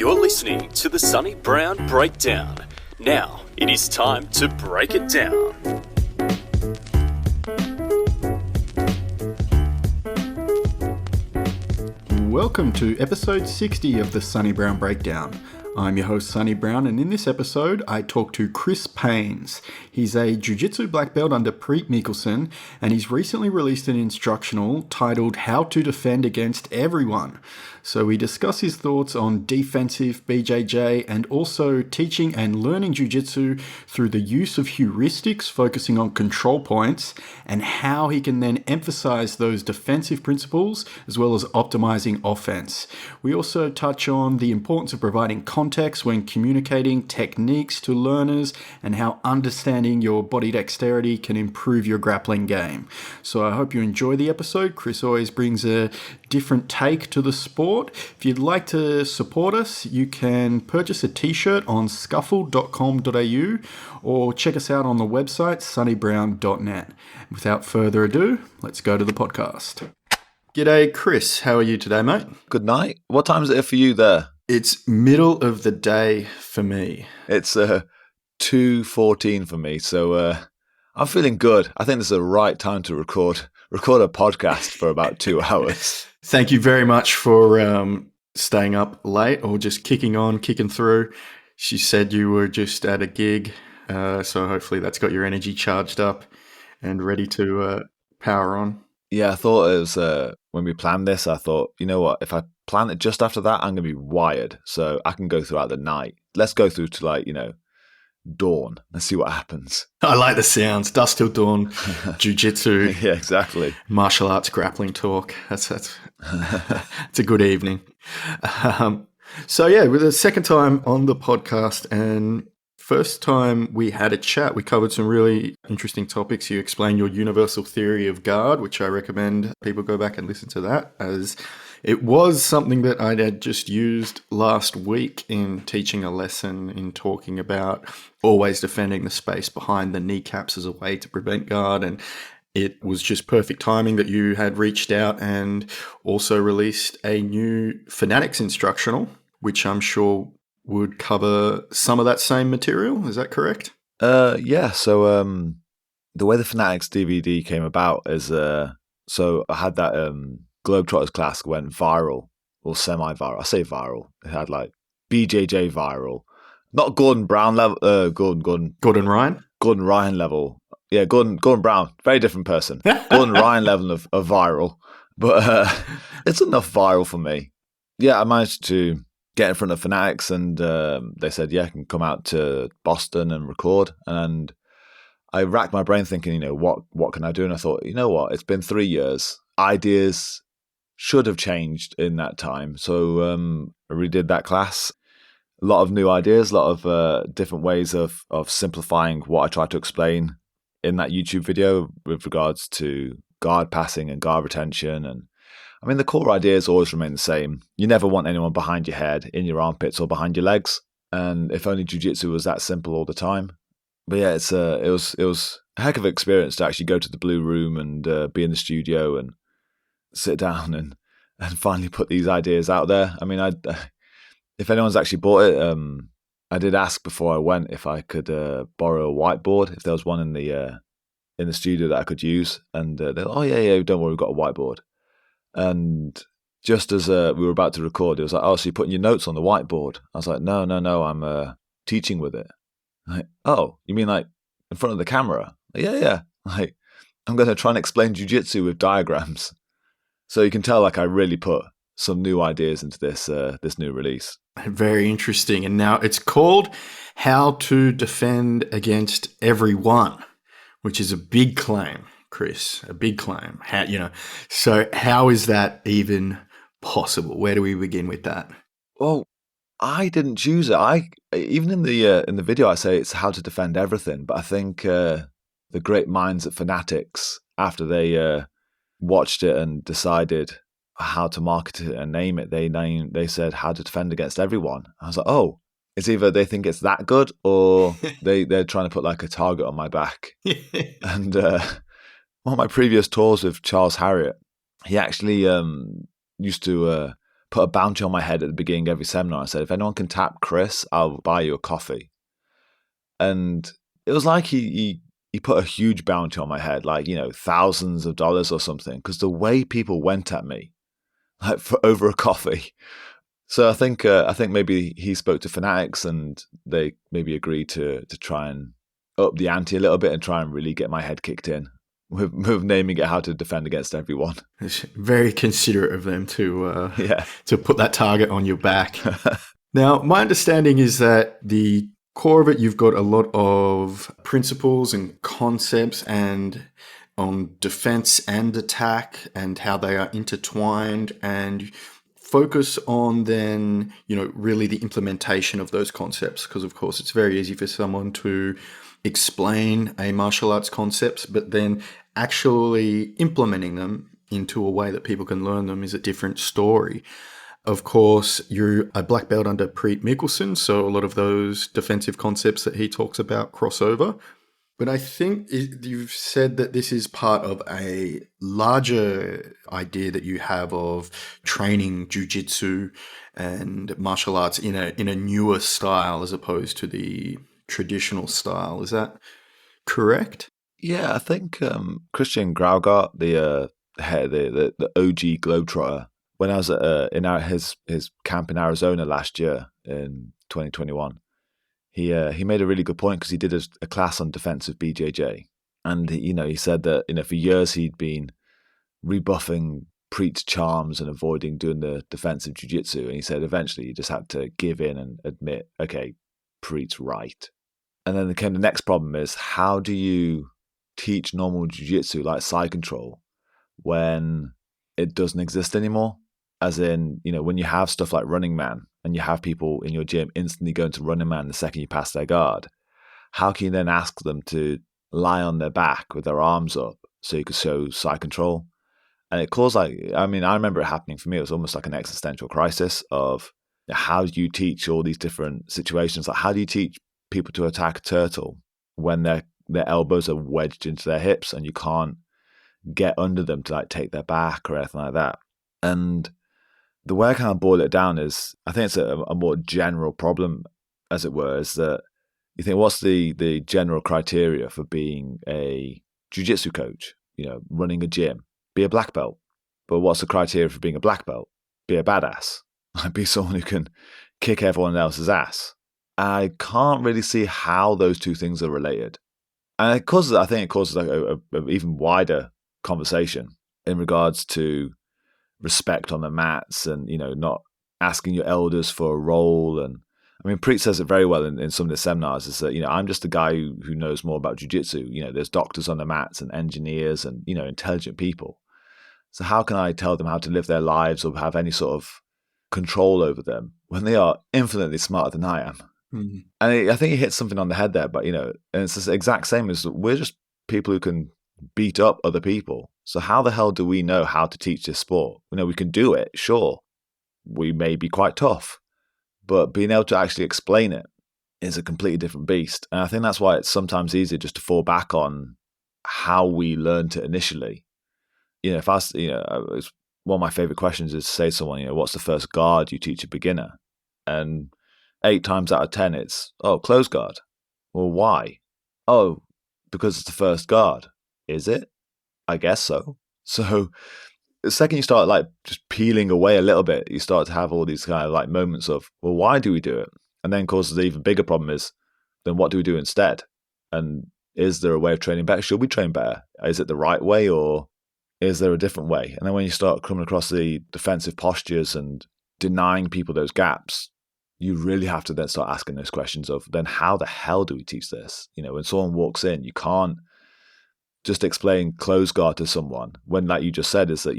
You're listening to the Sonny Brown Breakdown. Now, it is time to break it down. Welcome to episode 60 of the Sonny Brown Breakdown. I'm your host, Sonny Brown, and in this episode, I talk to Chris Paine. He's a Jiu-Jitsu black belt under Preet Mikkelsen, and he's recently released an instructional titled How to Defend Against Everyone. So we discuss his thoughts on defensive BJJ and also teaching and learning Jiu-Jitsu through the use of heuristics, focusing on control points, and how he can then emphasize those defensive principles as well as optimizing offense. We also touch on the importance of providing context when communicating techniques to learners and how understanding your body dexterity can improve your grappling game. So I hope you enjoy the episode. Chris always brings a different take to the sport. If you'd like to support us, you can purchase a t-shirt on scuffle.com.au or check us out on the website sonnybrown.net. Without further ado, let's go to the podcast. G'day, Chris. How are you today, mate? Good night. What time is it for you there? It's middle of the day for me. It's 2:14 for me, so I'm feeling good. I think this is the right time to record a podcast for about 2 hours. Thank you very much for staying up late or just kicking through. She said you were just at a gig, so hopefully that's got your energy charged up and ready to power on. Yeah, I thought it was, when we planned this, I thought, you know what, if I plan it just after that, I'm going to be wired, so I can go throughout the night. Let's go through to dawn. Let's see what happens. I like the sounds. Dusk till dawn, Jiu-Jitsu. Yeah, exactly. Martial arts grappling talk. That's it's a good evening. So yeah, with the second time on the podcast and first time we had a chat, we covered some really interesting topics. You explained your universal theory of guard, which I recommend people go back and listen to that, as it was something that I had just used last week in teaching a lesson in talking about always defending the space behind the kneecaps as a way to prevent guard. And it was just perfect timing that you had reached out and also released a new Fanatics instructional, which I'm sure would cover some of that same material. Is that correct? Yeah. So the way the Fanatics DVD came about is so I had that Globetrotters class went viral or semi-viral. I say viral. It had BJJ viral, not Gordon Brown level. Gordon Ryan level. Yeah, Gordon Brown, very different person. Gordon Ryan level of viral, but it's enough viral for me. Yeah, I managed to get in front of Fanatics, and they said, yeah, I can come out to Boston and record. And I racked my brain thinking, what can I do? And I thought, you know what? It's been 3 years. Ideas should have changed in that time. So I redid that class. A lot of new ideas, a lot of different ways of simplifying what I tried to explain in that YouTube video with regards to guard passing and guard retention. And I mean, the core ideas always remain the same. You never want anyone behind your head, in your armpits, or behind your legs. And if only Jiu-Jitsu was that simple all the time. But yeah, it was a heck of an experience to actually go to the Blue Room and be in the studio and sit down and finally put these ideas out there. I mean, if anyone's actually bought it, I did ask before I went if I could borrow a whiteboard, if there was one in the studio that I could use. And they're like, oh yeah, don't worry, we've got a whiteboard. And just as we were about to record, it was like, oh, so you're putting your notes on the whiteboard? I was like, no, I'm teaching with it. Like, oh, you mean in front of the camera? Like, yeah. I'm going to try and explain Jiu-Jitsu with diagrams. So you can tell I really put some new ideas into this new release. Very interesting. And now it's called How to Defend Against Everyone, which is a big claim, Chris, a big claim. So how is that even possible? Where do we begin with that? Well, I didn't choose it. Even in the video, I say it's how to defend everything. But I think the great minds at Fanatics, after they watched it and decided how to market it and name it, they said how to defend against everyone. I was like, oh, it's either they think it's that good or they're trying to put a target on my back. And one of my previous tours with Charles Harriott, he actually used to put a bounty on my head at the beginning of every seminar. I said, if anyone can tap Chris, I'll buy you a coffee. And it was like he put a huge bounty on my head, like, thousands of dollars or something, because the way people went at me, like for over a coffee. So I think maybe he spoke to fanatics and they maybe agreed to try and up the ante a little bit and try and really get my head kicked in with naming it how to defend against everyone. It's very considerate of them to put that target on your back. Now, my understanding is that the core of it, you've got a lot of principles and concepts and on defense and attack and how they are intertwined, and focus on then, really the implementation of those concepts. Because of course it's very easy for someone to explain a martial arts concepts, but then actually implementing them into a way that people can learn them is a different story. Of course, you're a black belt under Ďepriť Mikkelsen, so a lot of those defensive concepts that he talks about cross over. But I think you've said that this is part of a larger idea that you have of training Jiu-Jitsu and martial arts in a newer style as opposed to the traditional style. Is that correct? Yeah, I think Christian Graugart, the OG Globetrotter, when I was in his camp in Arizona last year in 2021, he made a really good point, because he did a class on defensive BJJ, and he said that for years he'd been rebuffing Preet's charms and avoiding doing the defensive jiu-jitsu, and he said eventually you just had to give in and admit, okay, Preet's right. And then the next problem is, how do you teach normal jiu-jitsu like side control when it doesn't exist anymore? As in, when you have stuff like Running Man and you have people in your gym instantly going to Running Man the second you pass their guard, how can you then ask them to lie on their back with their arms up so you could show side control? And it caused I remember it happening for me. It was almost like an existential crisis of how do you teach all these different situations? Like, how do you teach people to attack a turtle when their elbows are wedged into their hips and you can't get under them to like take their back or anything like that? And the way I kind of boil it down is, I think it's a more general problem, as it were, is that you think, what's the general criteria for being a jiu-jitsu coach? Running a gym, be a black belt. But what's the criteria for being a black belt? Be a badass. Be someone who can kick everyone else's ass. I can't really see how those two things are related. And I think it causes like a even wider conversation in regards to respect on the mats and, not asking your elders for a role. And I mean, Preet says it very well in some of the seminars, is that, I'm just a guy who knows more about jiu-jitsu. There's doctors on the mats and engineers and, intelligent people. So how can I tell them how to live their lives or have any sort of control over them when they are infinitely smarter than I am? Mm-hmm. And I think he hits something on the head there, but, and it's the exact same as we're just people who can beat up other people. So how the hell do we know how to teach this sport? We can do it, sure. We may be quite tough, but being able to actually explain it is a completely different beast. And I think that's why it's sometimes easier just to fall back on how we learned it initially. If I, it's one of my favorite questions is to say to someone, what's the first guard you teach a beginner? And 8 times out of 10, it's, close guard. Well, why? Oh, because it's the first guard. Is it? I guess so. So the second you start like just peeling away a little bit, you start to have all these kind of like moments of, well, why do we do it? And then causes the even bigger problem is, then what do we do instead? And is there a way of training better? Should we train better? Is it the right way, or is there a different way? And then when you start coming across the defensive postures and denying people those gaps, you really have to then start asking those questions of, then how the hell do we teach this? When someone walks in, you can't just explain close guard to someone when, like you just said, is that,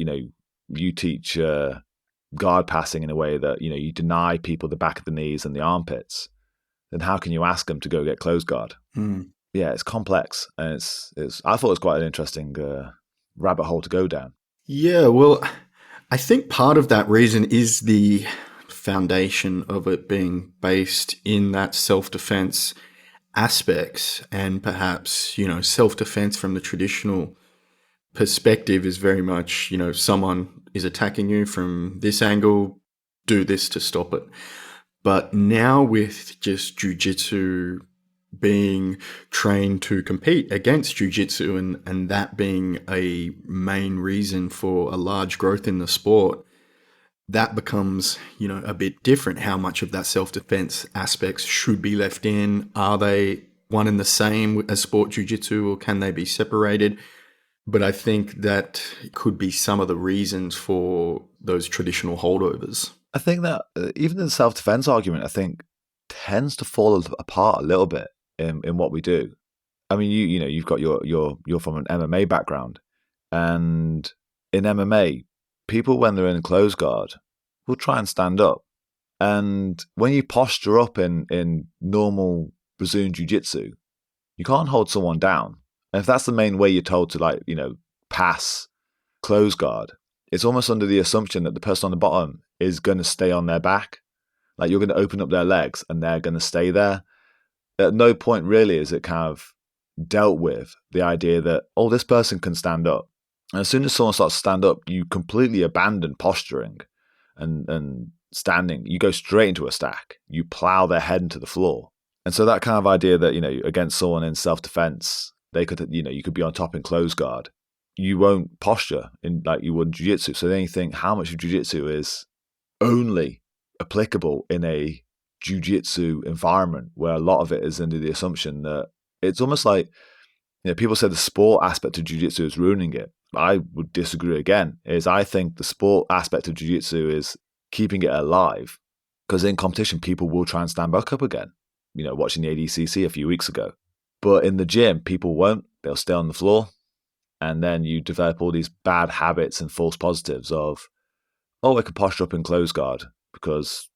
you teach guard passing in a way that, you deny people the back of the knees and the armpits. Then how can you ask them to go get close guard? Yeah, it's complex. And I thought it was quite an interesting rabbit hole to go down. Yeah, well, I think part of that reason is the foundation of it being based in that self-defense aspects, and perhaps, self-defense from the traditional perspective is very much, someone is attacking you from this angle, do this to stop it. But now with just Jiu-Jitsu being trained to compete against Jiu-Jitsu and that being a main reason for a large growth in the sport, that becomes, a bit different. How much of that self-defense aspects should be left in? Are they one and the same as sport Jiu-Jitsu, or can they be separated? But I think that could be some of the reasons for those traditional holdovers. I think that even the self-defense argument, I think, tends to fall apart a little bit in what we do. I mean, you've got you're from an MMA background, and in MMA, people, when they're in close guard, will try and stand up. And when you posture up in normal Brazilian Jiu-Jitsu, you can't hold someone down. And if that's the main way you're told to, pass close guard, it's almost under the assumption that the person on the bottom is going to stay on their back. Like, you're going to open up their legs and they're going to stay there. At no point really is it kind of dealt with the idea that, this person can stand up. And as soon as someone starts to stand up, you completely abandon posturing and standing. You go straight into a stack. You plow their head into the floor. And so that kind of idea that, against someone in self-defense, they could, you could be on top in close guard. You won't posture in like you would in Jiu-Jitsu. So then you think, how much of Jiu-Jitsu is only applicable in a Jiu-Jitsu environment, where a lot of it is under the assumption that it's almost like, people say the sport aspect of Jiu-Jitsu is ruining it. I would disagree again. I think the sport aspect of Jiu-Jitsu is keeping it alive, because in competition, people will try and stand back up again. Watching the ADCC a few weeks ago. But in the gym, people won't. They'll stay on the floor. And then you develop all these bad habits and false positives of, I can posture up in close guard because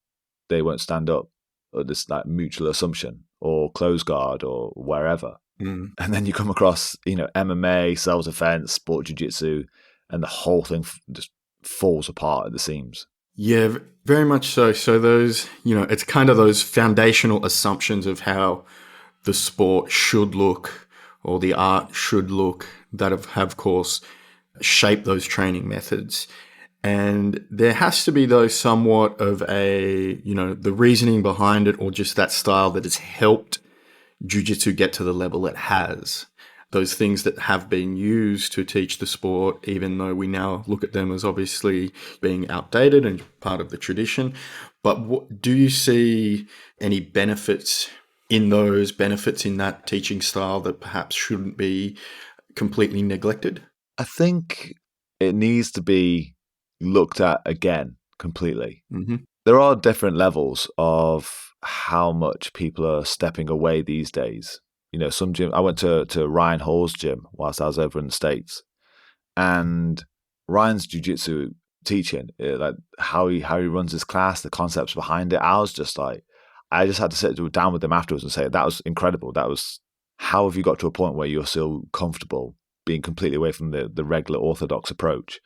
they won't stand up, or this like mutual assumption, or close guard, or wherever. And then you come across, MMA, self-defense, sport jiu-jitsu, and the whole thing just falls apart at the seams. Yeah, very much so. So those, it's kind of those foundational assumptions of how the sport should look, or the art should look, that have of course, shaped those training methods. And there has to be, though, somewhat of a, the reasoning behind it, or just that style that has helped Jiu-Jitsu get to the level it has. Those things that have been used to teach the sport, even though we now look at them as obviously being outdated and part of the tradition. But do you see any benefits in that teaching style that perhaps shouldn't be completely neglected? I think it needs to be looked at again completely. Mm-hmm. There are different levels of how much people are stepping away these days. Some gym. I went to Ryan Hall's gym whilst I was over in the States, and Ryan's jiu-jitsu teaching, like how he runs his class, the concepts behind it. I just had to sit down with him afterwards and say, that was incredible. That was, how have you got to a point where you're still comfortable being completely away from the regular orthodox approach?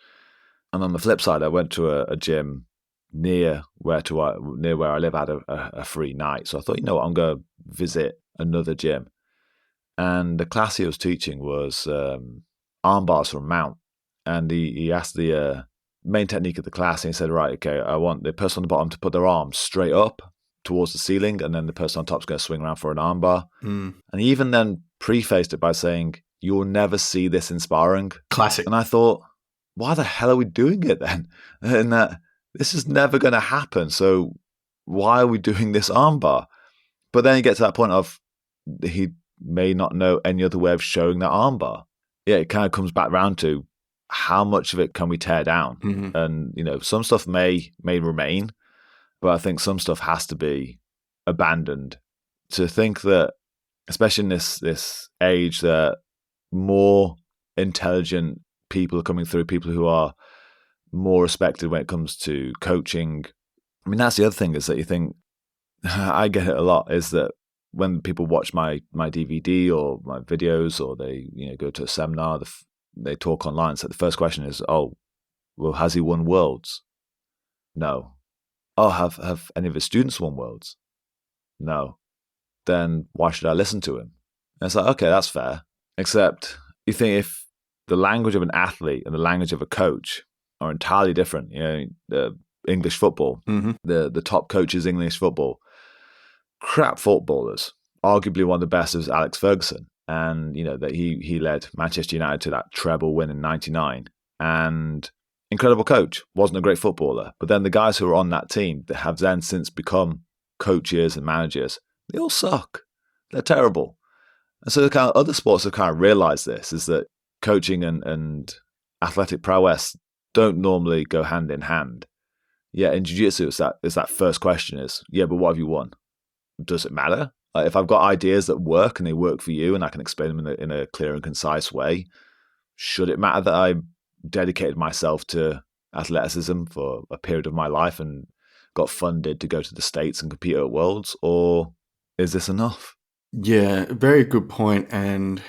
And on the flip side, I went to a gym near where I live. I had a free night, so I thought, I'm going to visit another gym. And the class he was teaching was arm bars from mount. And he asked the main technique of the class, and he said, right, okay, I want the person on the bottom to put their arms straight up towards the ceiling, and then the person on top is going to swing around for an arm bar. And he even then prefaced it by saying, you'll never see this in sparring. Classic. And I thought, why the hell are we doing it then? And that this is never going to happen. So why are we doing this arm bar? But then you get to that point of, he may not know any other way of showing that arm bar. Yeah, it kind of comes back round to how much of it can we tear down? Mm-hmm. And, some stuff may remain, but I think some stuff has to be abandoned. To think that, especially in this age, that more intelligent people are coming through, people who are more respected when it comes to coaching. I mean, that's the other thing, is that you think, I get it a lot, is that when people watch my DVD or my videos, or they go to a seminar, they talk online, so the first question is, has he won worlds? No. Have any of his students won worlds? No. Then why should I listen to him? And it's like, okay, that's fair. Except you think, if the language of an athlete and the language of a coach are entirely different, English football, the top coaches in English football, crap footballers. Arguably one of the best was Alex Ferguson. And, that he led Manchester United to that treble win in 99. And incredible coach, wasn't a great footballer. But then the guys who are on that team that have then since become coaches and managers, they all suck. They're terrible. And so the kind of other sports have kind of realized this, is that coaching and athletic prowess don't normally go hand in hand. Yeah, in Jiu-Jitsu, it's that first question is, but what have you won? Does it matter? Like, if I've got ideas that work and they work for you and I can explain them in a clear and concise way, should it matter that I dedicated myself to athleticism for a period of my life and got funded to go to the States and compete at Worlds, or is this enough? Yeah, very good point. And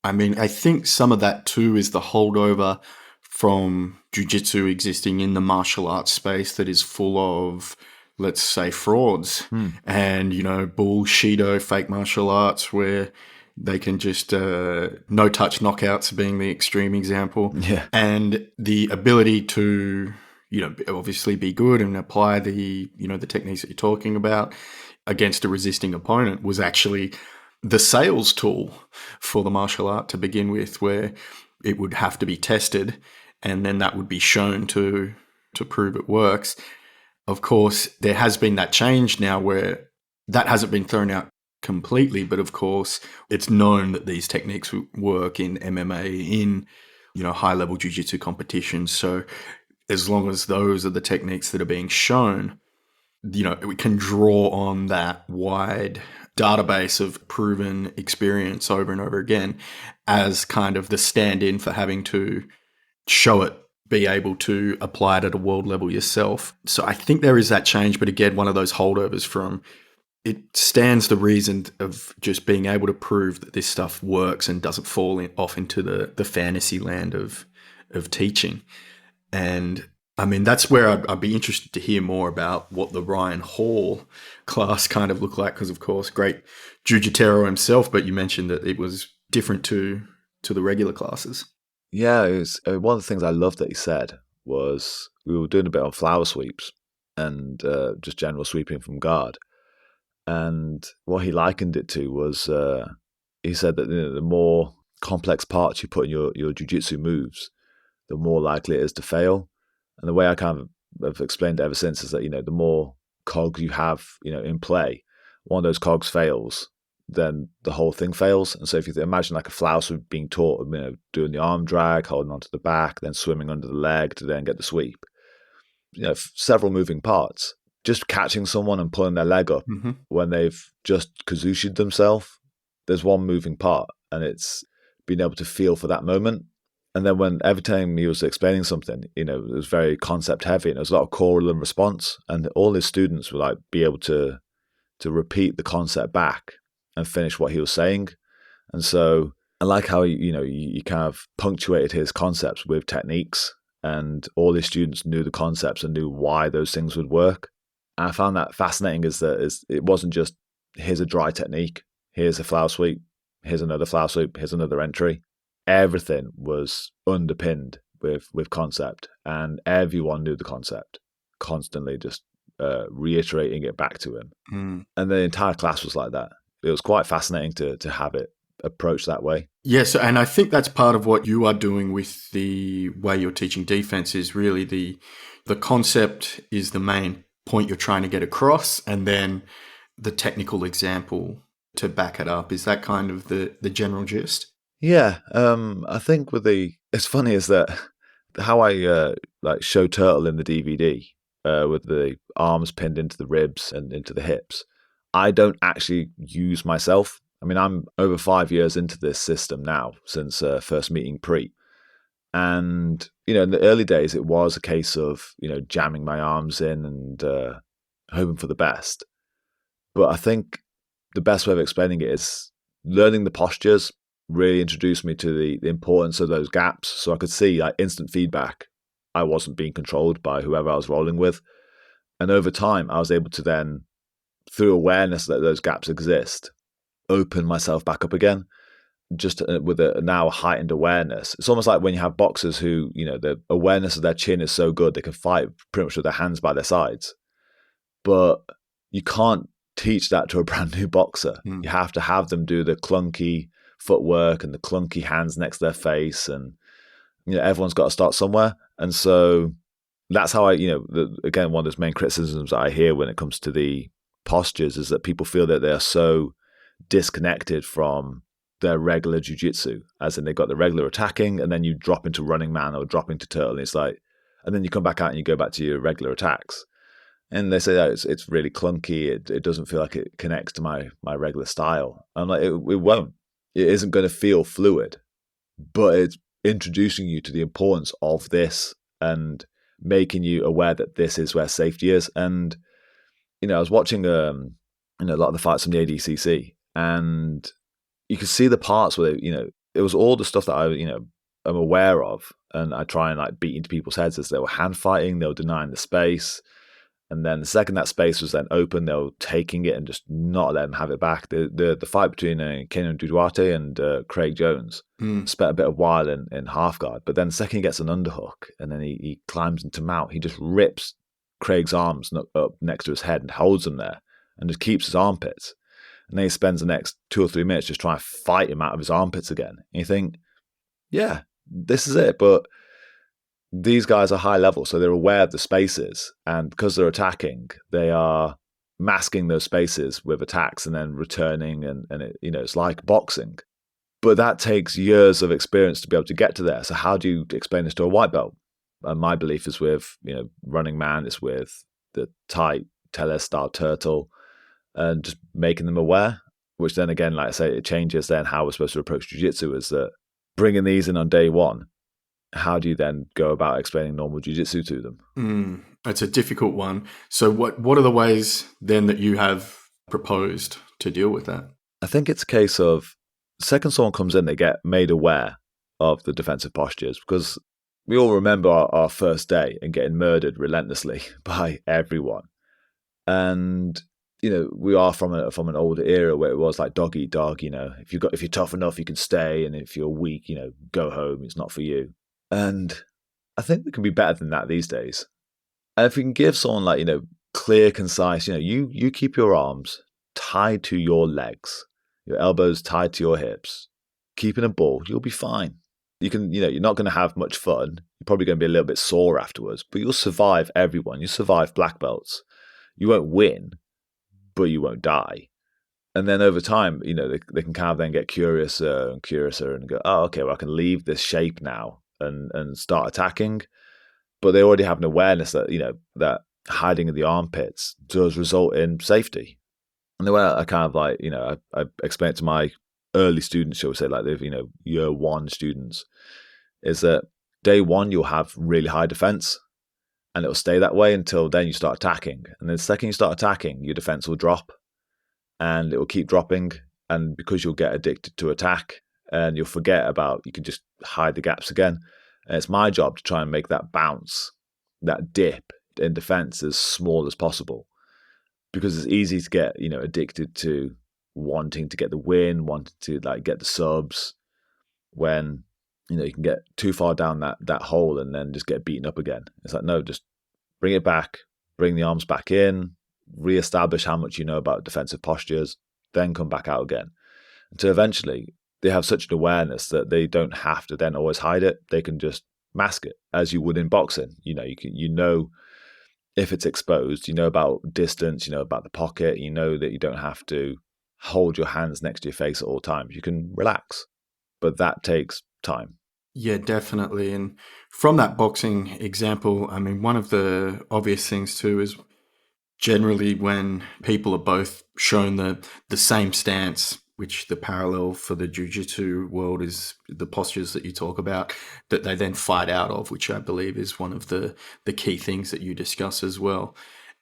I mean, I think some of that too is the holdover from Jiu-Jitsu existing in the martial arts space that is full of, let's say, frauds and, bullshito fake martial arts where they can just no-touch knockouts being the extreme example. Yeah. And the ability to, obviously be good and apply the, the techniques that you're talking about against a resisting opponent was actually the sales tool for the martial art to begin with, where it would have to be tested and then that would be shown to prove it works. Of course, there has been that change now where that hasn't been thrown out completely, but of course, it's known that these techniques work in MMA, in, high-level jiu-jitsu competitions. So as long as those are the techniques that are being shown, we can draw on that wide database of proven experience over and over again as kind of the stand-in for having to show it, be able to apply it at a world level yourself. So I think there is that change, but again, one of those holdovers from, it stands the reason of just being able to prove that this stuff works and doesn't fall off into the fantasy land of teaching. And I mean, that's where I'd be interested to hear more about what the Ryan Hall class kind of looked like, because of course, great Jujitero himself, but you mentioned that it was different to the regular classes. Yeah, it was, one of the things I loved that he said was we were doing a bit on flower sweeps and just general sweeping from guard. And what he likened it to was, he said that the more complex parts you put in your jiu-jitsu moves, the more likely it is to fail. And the way I kind of have explained it ever since is that, the more cogs you have, in play, one of those cogs fails, then the whole thing fails. And so if you imagine like a flower sweep being taught, doing the arm drag, holding onto the back, then swimming under the leg to then get the sweep, several moving parts. Just catching someone and pulling their leg up when they've just kazushi'd themselves, there's one moving part, and it's being able to feel for that moment. And then when every time he was explaining something, it was very concept heavy and there was a lot of choral and response, and all his students would be able to repeat the concept back and finish what he was saying. And so I like how, you kind of punctuated his concepts with techniques, and all his students knew the concepts and knew why those things would work. And I found that fascinating is it wasn't just, here's a dry technique, here's a flower sweep, here's another flower sweep, here's another entry. Everything was underpinned with concept, and everyone knew the concept, constantly just reiterating it back to him. And the entire class was like that. It was quite fascinating to have it approached that way. Yes, and I think that's part of what you are doing with the way you're teaching defense is really the concept is the main point you're trying to get across, and then the technical example to back it up. Is that kind of the general gist? Yeah, I think it's funny is that how I show Turtle in the DVD with the arms pinned into the ribs and into the hips, I don't actually use myself. I mean, I'm over 5 years into this system now since first meeting Preet. And, in the early days, it was a case of, jamming my arms in and hoping for the best. But I think the best way of explaining it is learning the postures really introduced me to the importance of those gaps. So I could see instant feedback. I wasn't being controlled by whoever I was rolling with. And over time, I was able to then, through awareness that those gaps exist, open myself back up again just with a now heightened awareness. It's almost like when you have boxers who, the awareness of their chin is so good, they can fight pretty much with their hands by their sides. But you can't teach that to a brand new boxer. You have to have them do the clunky footwork and the clunky hands next to their face. And, everyone's got to start somewhere. And so that's how again, one of those main criticisms I hear when it comes to the postures is that people feel that they're so disconnected from their regular jiu-jitsu, as in they've got the regular attacking, and then you drop into running man or drop into turtle, and it's like, and then you come back out and you go back to your regular attacks, and they say that it's really clunky. It doesn't feel like it connects to my regular style. I'm like, it won't. It isn't going to feel fluid, but it's introducing you to the importance of this and making you aware that this is where safety is. And I was watching a lot of the fights from the ADCC, and you could see the parts where it was all the stuff that I am aware of, and I try and like beat into people's heads as they were hand fighting. They were denying the space, and then the second that space was then open, they were taking it and just not letting them have it back. The fight between Kenan Duarte and Craig Jones spent a bit of while in half guard, but then the second he gets an underhook and then he climbs into mount, he just rips Craig's arms up next to his head and holds them there and just keeps his armpits. And then he spends the next 2 or 3 minutes just trying to fight him out of his armpits again. And you think, yeah, this is it. But these guys are high level, so they're aware of the spaces. And because they're attacking, they are masking those spaces with attacks and then returning. And it's like boxing. But that takes years of experience to be able to get to there. So how do you explain this to a white belt? And my belief is with, running man, is with the tight Tele style turtle, and just making them aware, which then again, like I say, it changes then how we're supposed to approach jiu-jitsu, is that bringing these in on day one, how do you then go about explaining normal jiu-jitsu to them? It's a difficult one. So what are the ways then that you have proposed to deal with that? I think it's a case of the second someone comes in, they get made aware of the defensive postures, because we all remember our first day and getting murdered relentlessly by everyone. And we are from an older era where it was like dog eat dog. If you're tough enough, you can stay, and if you're weak, go home. It's not for you. And I think we can be better than that these days. And if we can give someone like clear, concise, you keep your arms tied to your legs, your elbows tied to your hips, keeping a ball, you'll be fine. You can, you're not going to have much fun. You're probably going to be a little bit sore afterwards, but you'll survive everyone. You survive black belts. You won't win, but you won't die. And then over time, they can kind of then get curious and go, oh, okay, well, I can leave this shape now and start attacking. But they already have an awareness that, that hiding in the armpits does result in safety. And the way I kind of like, I explain it to my early students, shall we say, like they've, year one students, is that day one, you'll have really high defense. And it'll stay that way until then you start attacking. And then the second you start attacking, your defense will drop and it will keep dropping. And because you'll get addicted to attack and you'll forget about, you can just hide the gaps again. And it's my job to try and make that bounce, that dip in defense as small as possible. Because it's easy to get, addicted to wanting to get the win, wanting to like get the subs, when you can get too far down that hole and then just get beaten up again. It's like, no, just bring it back, bring the arms back in, reestablish how much you know about defensive postures, then come back out again. Until eventually they have such an awareness that they don't have to then always hide it. They can just mask it as you would in boxing. You know if it's exposed, about distance, about the pocket, that you don't have to hold your hands next to your face at all times. You can relax, but that takes time. Yeah, definitely. And from that boxing example, I mean, one of the obvious things too is generally when people are both shown the same stance, which the parallel for the jiu-jitsu world is the postures that you talk about, that they then fight out of, which I believe is one of the key things that you discuss as well.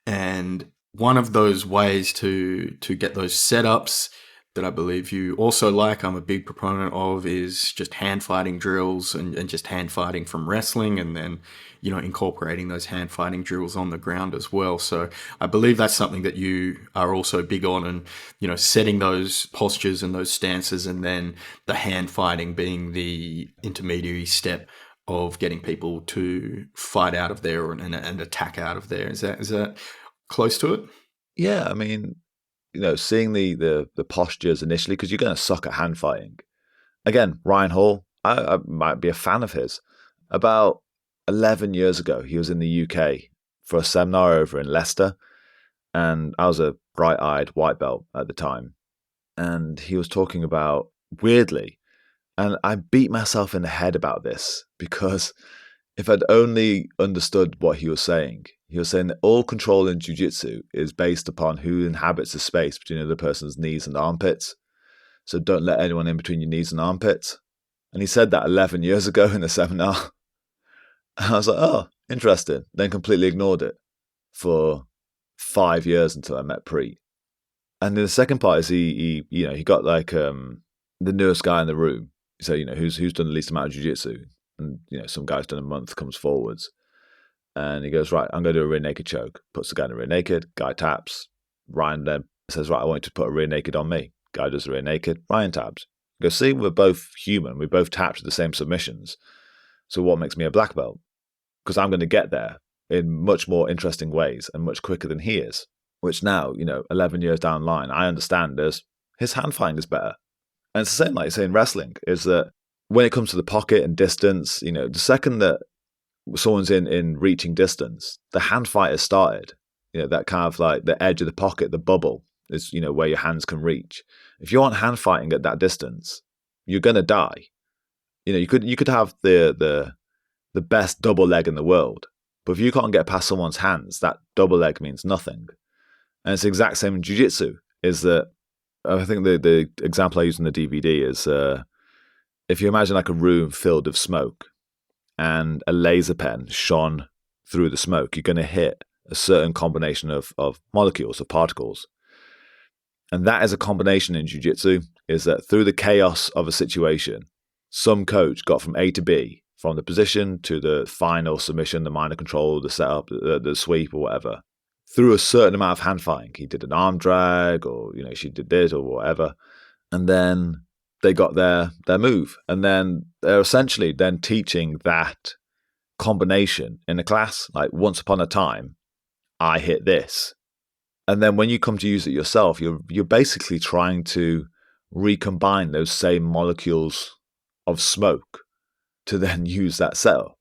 And one of those ways to get those setups that I believe you also like, I'm a big proponent of, is just hand fighting drills and just hand fighting from wrestling, and then, incorporating those hand fighting drills on the ground as well. So I believe that's something that you are also big on, and, setting those postures and those stances, and then the hand fighting being the intermediary step of getting people to fight out of there and attack out of there. Is that close to it? Yeah, I mean, seeing the postures initially, because you're going to suck at hand fighting. Again, Ryan Hall, I might be a fan of his. About 11 years ago, he was in the UK for a seminar over in Leicester, and I was a bright-eyed white belt at the time, and he was talking about, weirdly, and I beat myself in the head about this, because if I'd only understood what he was saying that all control in Jiu-Jitsu is based upon who inhabits the space between the other person's knees and armpits. So don't let anyone in between your knees and armpits. And he said that 11 years ago in a seminar. And I was like, oh, interesting. Then completely ignored it for 5 years until I met Preet. And then the second part is he got like the newest guy in the room. So, who's done the least amount of Jiu-Jitsu. And, some guy's done a month, comes forwards. And he goes, right, I'm going to do a rear naked choke. Puts the guy in a rear naked, guy taps. Ryan then says, right, I want you to put a rear naked on me. Guy does a rear naked, Ryan taps. He goes, see, we're both human. We both tap to the same submissions. So what makes me a black belt? Because I'm going to get there in much more interesting ways and much quicker than he is. Which now, 11 years down the line, I understand as his hand fighting is better. And it's the same like saying wrestling, is that when it comes to the pocket and distance, the second that someone's in reaching distance, the hand fight has started. That kind of like the edge of the pocket, the bubble is, where your hands can reach. If you aren't hand fighting at that distance, you're going to die. You could have the best double leg in the world, but if you can't get past someone's hands, that double leg means nothing. And it's the exact same in Jiu-Jitsu, is that I think the example I use in the DVD is if you imagine like a room filled with smoke and a laser pen shone through the smoke, you're going to hit a certain combination of molecules, of particles. And that is a combination in Jiu-Jitsu, is that through the chaos of a situation, some coach got from A to B, from the position to the final submission, the minor control, the setup, the sweep or whatever, through a certain amount of hand fighting. He did an arm drag, or, she did this or whatever. And then they got their move. And then they're essentially then teaching that combination in a class. Like, once upon a time, I hit this. And then when you come to use it yourself, you're basically trying to recombine those same molecules of smoke to then use that setup,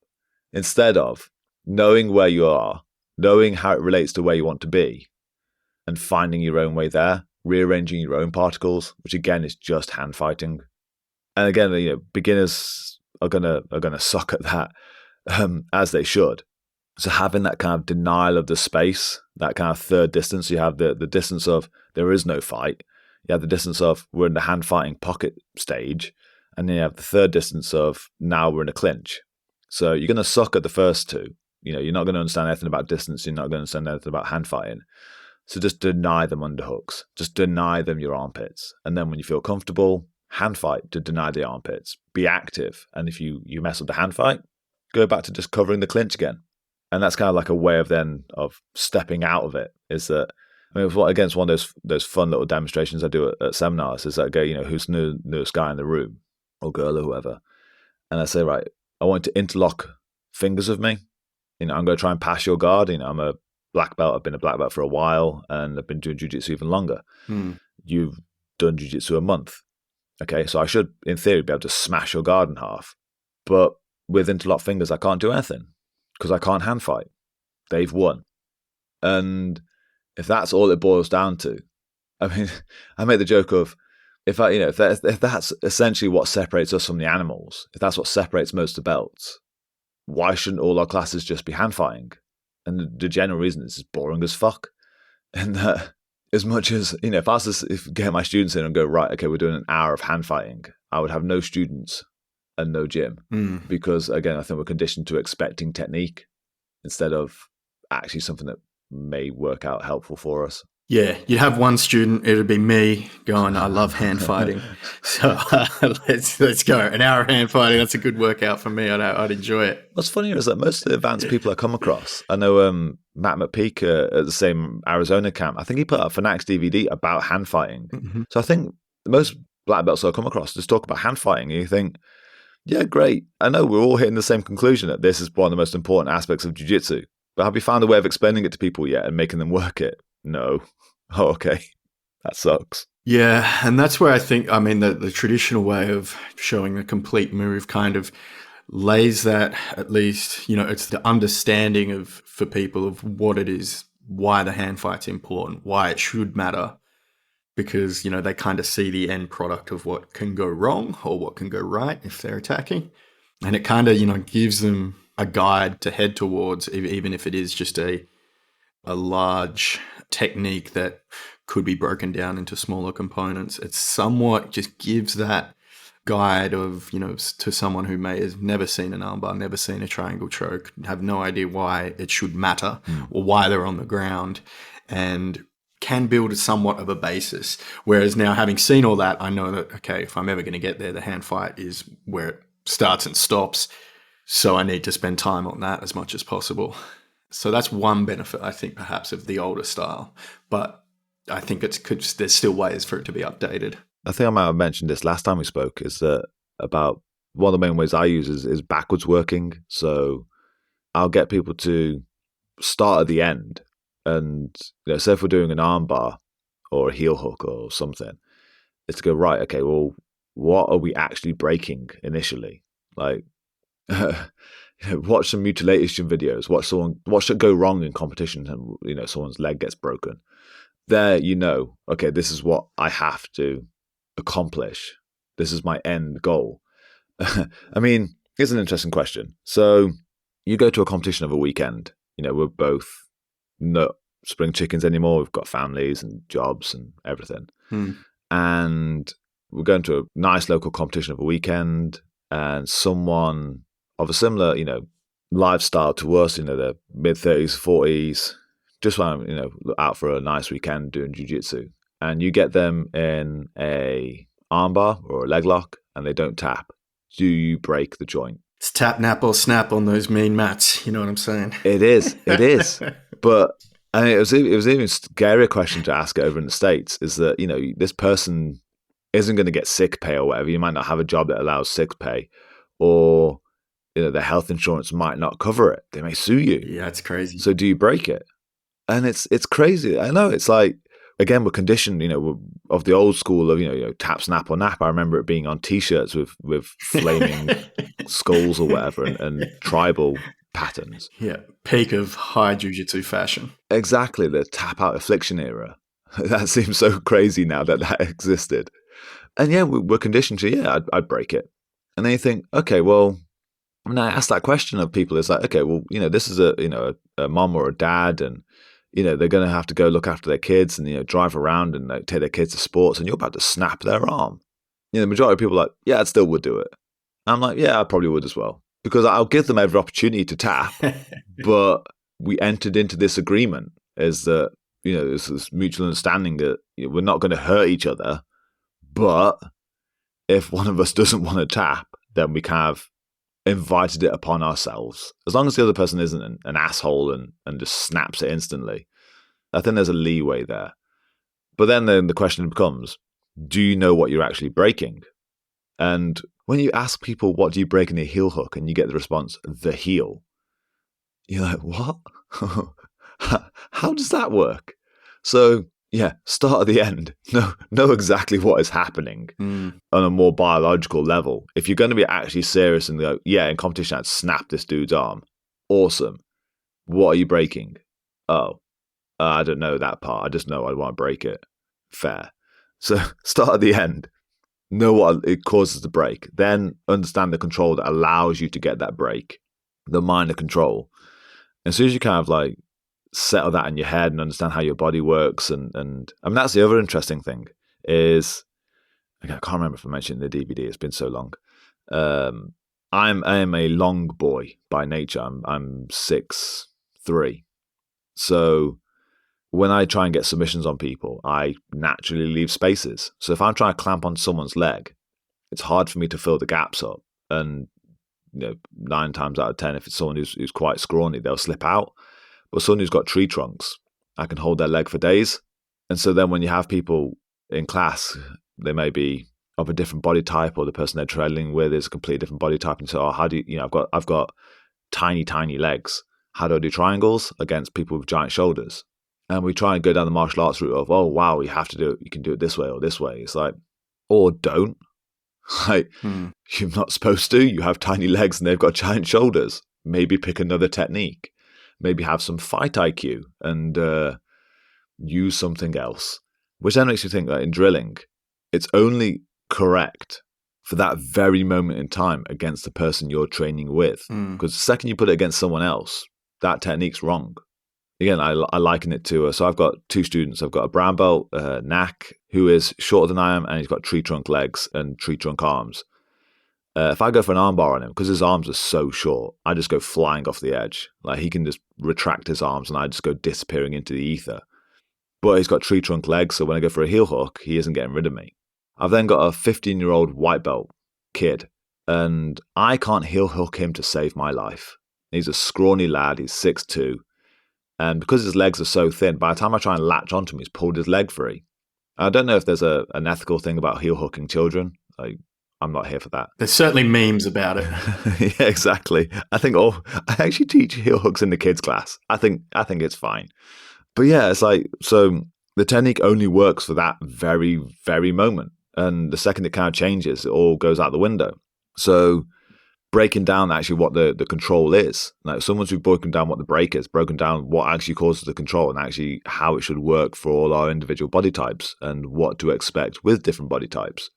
instead of knowing where you are, knowing how it relates to where you want to be, and finding your own way there, rearranging your own particles, which again is just hand fighting. And again, beginners are gonna suck at that, as they should. So having that kind of denial of the space, that kind of third distance, you have the distance of there is no fight, you have the distance of we're in the hand fighting pocket stage, and then you have the third distance of now we're in a clinch. So you're going to suck at the first two. You're not going to understand anything about distance. You're not going to understand anything about hand fighting. So just deny them underhooks. Just deny them your armpits. And then when you feel comfortable, hand fight to deny the armpits. Be active. And if you mess up the hand fight, go back to just covering the clinch again. And that's kind of like a way of stepping out of it, is that, it's one of those fun little demonstrations I do at seminars, is that I go, who's the newest guy in the room, or girl or whoever. And I say, right, I want you to interlock fingers with me. I'm going to try and pass your guard. I'm a black belt. I've been a black belt for a while, and I've been doing jiu-jitsu even longer. You've done jiu-jitsu a month. Okay, so I should, in theory, be able to smash your guard in half. But with interlocked fingers, I can't do anything because I can't hand fight. They've won. And if that's all it boils down to, I make the joke of, if that's essentially what separates us from the animals, if that's what separates most of the belts, why shouldn't all our classes just be hand fighting? And the general reason is it's boring as fuck. And that, as much as, if I was to get my students in and go, right, okay, we're doing an hour of hand fighting, I would have no students and no gym. Because again, I think we're conditioned to expecting technique instead of actually something that may work out helpful for us. Yeah, you'd have one student, it'd be me going, I love hand fighting. So let's go. An hour of hand fighting, that's a good workout for me. I'd enjoy it. What's funny is that most of the advanced people I come across, I know Matt McPeak at the same Arizona camp, I think he put up Fanatics DVD about hand fighting. Mm-hmm. So I think most black belts I come across just talk about hand fighting, and you think, yeah, great. I know we're all hitting the same conclusion that this is one of the most important aspects of jiu-jitsu. But have you found a way of explaining it to people yet and making them work it? No. Oh, okay. That sucks. Yeah, and that's where I think, I mean, the traditional way of showing a complete move kind of lays that, at least, you know, it's the understanding of, for people, of what it is, why the hand fight's important, why it should matter, because, you know, they kind of see the end product of what can go wrong or what can go right if they're attacking. And it kind of, you know, gives them a guide to head towards, even if it is just a large technique that could be broken down into smaller components. It somewhat just gives that guide of, you know, to someone who may have never seen an armbar, never seen a triangle choke, have no idea why it should matter or why they're on the ground, and can build somewhat of a basis. Whereas now, having seen all that, I know that, okay, if I'm ever going to get there, the hand fight is where it starts and stops. So I need to spend time on that as much as possible. So that's one benefit, I think, perhaps, of the older style. But I think there's still ways for it to be updated. I think I might have mentioned this last time we spoke, is that about one of the main ways I use is backwards working. So I'll get people to start at the end. And, you know, say if we're doing an arm bar or a heel hook or something, it's to go, right, okay, well, what are we actually breaking initially? Like, watch some mutilation videos, watch it go wrong in competition, and, you know, someone's leg gets broken. There, you know, okay, this is what I have to accomplish. This is my end goal. I mean, here's an interesting question. So you go to a competition of a weekend, you know, we're both not spring chickens anymore. We've got families and jobs and everything. And we're going to a nice local competition of a weekend, and someone of a similar, you know, lifestyle to us, you know, they're mid-30s, 40s, just want to, you know, look out for a nice weekend doing jiu-jitsu. And you get them in a armbar or a leg lock and they don't tap. Do you break the joint? It's tap, nap, or snap on those mean mats. You know what I'm saying? It is. But and it was even a scarier question to ask over in the States, is that, you know, this person isn't going to get sick pay or whatever. You might not have a job that allows sick pay, or, you know, the health insurance might not cover it. They may sue you. Yeah, it's crazy. So do you break it? And it's crazy. I know, it's like, again, we're conditioned, you know, of the old school of, you know, tap, snap, or nap. I remember it being on T-shirts with flaming skulls or whatever, and tribal patterns. Yeah, peak of high jiu-jitsu fashion. Exactly, the tap out affliction era. That seems so crazy now that existed. And yeah, we're conditioned to, yeah, I'd break it. And then you think, okay, well, when I ask that question of people, it's like, okay, well, you know, this is a mom or a dad, and, you know, they're going to have to go look after their kids and, you know, drive around and, like, take their kids to sports, and you're about to snap their arm. You know, the majority of people are like, yeah, I still would do it. I'm like, yeah, I probably would as well, because I'll give them every opportunity to tap. But we entered into this agreement, is that, you know, this mutual understanding that, you know, we're not going to hurt each other, but if one of us doesn't want to tap, then we kind of invited it upon ourselves. As long as the other person isn't an asshole and just snaps it instantly, I think there's a leeway there. But then the question becomes, do you know what you're actually breaking? And when you ask people, what do you break in a heel hook, and you get the response, the heel, you're like, what? How does that work? So yeah, start at the end. Know exactly what is happening on a more biological level. If you're going to be actually serious and go, yeah, in competition, I'd snap this dude's arm. Awesome. What are you breaking? Oh, I don't know that part. I just know I want to break it. Fair. So start at the end. Know what it causes the break. Then understand the control that allows you to get that break. The minor control. As soon as you kind of like settle that in your head and understand how your body works, and I mean, that's the other interesting thing is, I can't remember if I mentioned in the DVD, it's been so long. I am a long boy by nature. I'm 6'3". So when I try and get submissions on people, I naturally leave spaces. So if I'm trying to clamp on someone's leg, it's hard for me to fill the gaps up. And 9 times out of 10, if it's someone who's quite scrawny, they'll slip out. But someone who's got tree trunks, I can hold their leg for days. And so then when you have people in class, they may be of a different body type, or the person they're trailing with is a completely different body type. And so, how do I've got tiny legs. How do I do triangles against people with giant shoulders? And we try and go down the martial arts route of, oh, wow, you have to do it. You can do it this way or this way. It's like, or don't. Like, you're not supposed to. You have tiny legs and they've got giant shoulders. Maybe pick another technique. Maybe have some fight IQ and use something else. Which then makes you think that in drilling, it's only correct for that very moment in time against the person you're training with. Because the second you put it against someone else, that technique's wrong. Again, I liken it to, so I've got 2 students. I've got a brown belt, Knack, who is shorter than I am, and he's got tree trunk legs and tree trunk arms. If I go for an armbar on him, because his arms are so short, I just go flying off the edge. Like, he can just retract his arms and I just go disappearing into the ether. But he's got tree trunk legs, so when I go for a heel hook, he isn't getting rid of me. I've then got a 15-year-old white belt kid, and I can't heel hook him to save my life. He's a scrawny lad, he's 6'2", and because his legs are so thin, by the time I try and latch onto him, he's pulled his leg free. I don't know if there's an ethical thing about heel hooking children. I'm not here for that. There's certainly memes about it. Yeah, exactly. I actually teach heel hooks in the kids class. I think it's fine. But yeah, it's like, so the technique only works for that very, very moment. And the second it kind of changes, it all goes out the window. So breaking down actually what the control is. Like, someone's who's broken down what the break is, broken down what actually causes the control, and actually how it should work for all our individual body types and what to expect with different body types.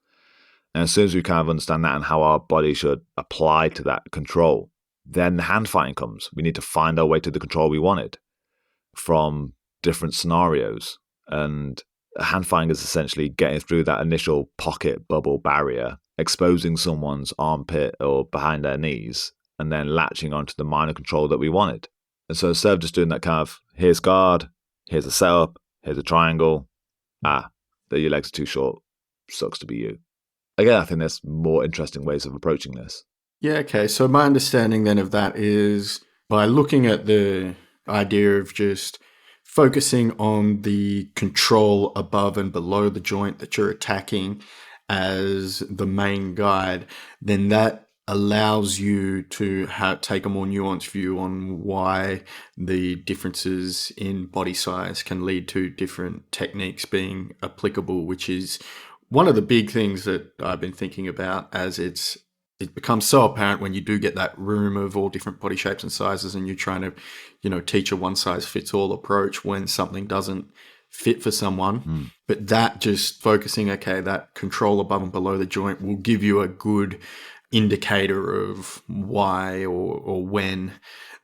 And as soon as we kind of understand that and how our body should apply to that control, then the hand fighting comes. We need to find our way to the control we wanted from different scenarios. And hand fighting is essentially getting through that initial pocket bubble barrier, exposing someone's armpit or behind their knees, and then latching onto the minor control that we wanted. And so instead of just doing that kind of, here's guard, here's a setup, here's a triangle, your legs are too short, sucks to be you. Again, I think there's more interesting ways of approaching this. Yeah, okay. So my understanding then of that is by looking at the idea of just focusing on the control above and below the joint that you're attacking as the main guide, then that allows you to take a more nuanced view on why the differences in body size can lead to different techniques being applicable, which is one of the big things that I've been thinking about as it becomes so apparent when you do get that room of all different body shapes and sizes and you're trying to, teach a one-size-fits-all approach when something doesn't fit for someone. But that just focusing, that control above and below the joint will give you a good indicator of why or when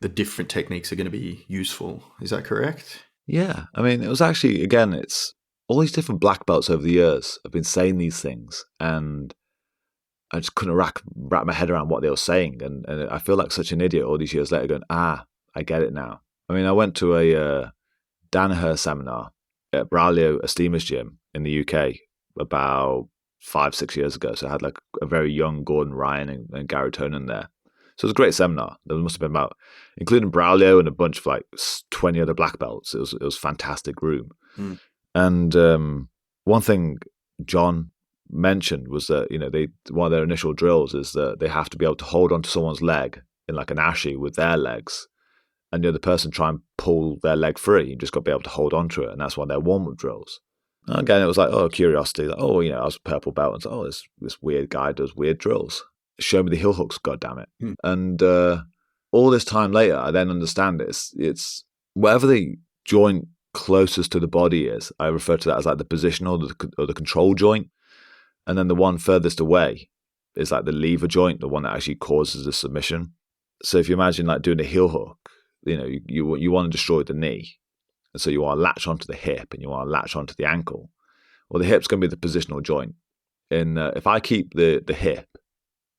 the different techniques are going to be useful. Is that correct? Yeah. I mean, it was actually, again, it's all these different black belts over the years have been saying these things, and I just couldn't wrap my head around what they were saying. And I feel like such an idiot all these years later going, I get it now. I mean, I went to a Danaher seminar at Braulio Esteema's gym in the UK about 5-6 years ago. So I had like a very young Gordon Ryan and Gary Tonin there. So it was a great seminar. There must have been about, including Braulio and a bunch of like 20 other black belts. It was a fantastic room. And one thing John mentioned was that, one of their initial drills is that they have to be able to hold onto someone's leg in like an ashi with their legs, and the other person try and pull their leg free. You just got to be able to hold onto it, and that's one of their warm-up drills. And again, it was like, curiosity, like, I was a purple belt, and this weird guy does weird drills. Show me the heel hooks, goddammit. And all this time later, I then understand it's whatever the joint closest to the body is, I refer to that as like the positional or the control joint. And then the one furthest away is like the lever joint, the one that actually causes the submission. So if you imagine like doing a heel hook, you want to destroy the knee. And so you want to latch onto the hip and you want to latch onto the ankle. Well, the hip's going to be the positional joint. And if I keep the hip,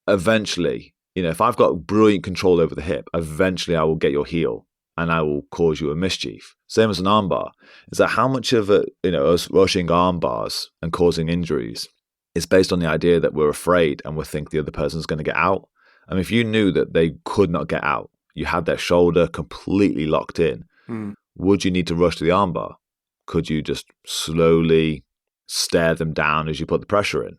eventually, if I've got brilliant control over the hip, eventually I will get your heel and I will cause you a mischief. Same as an armbar. Is that how much of it, us rushing arm bars and causing injuries is based on the idea that we're afraid and we think the other person's going to get out? I mean, if you knew that they could not get out, you had their shoulder completely locked in, would you need to rush to the armbar? Could you just slowly stare them down as you put the pressure in?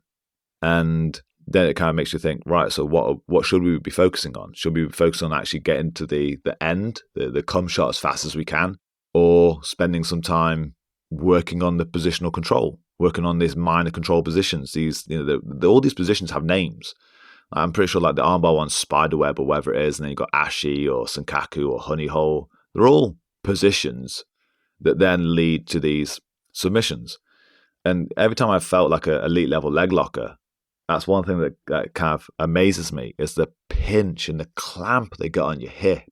And then it kind of makes you think, right, so what should we be focusing on? Should we be focusing on actually getting to the end, the come shot as fast as we can, or spending some time working on the positional control, working on these minor control positions? These, all these positions have names. I'm pretty sure like the armbar one's spiderweb or whatever it is, and then you've got ashi or sankaku or honey hole. They're all positions that then lead to these submissions. And every time I've felt like an elite level leg locker, that's one thing that kind of amazes me, is the pinch and the clamp they get on your hip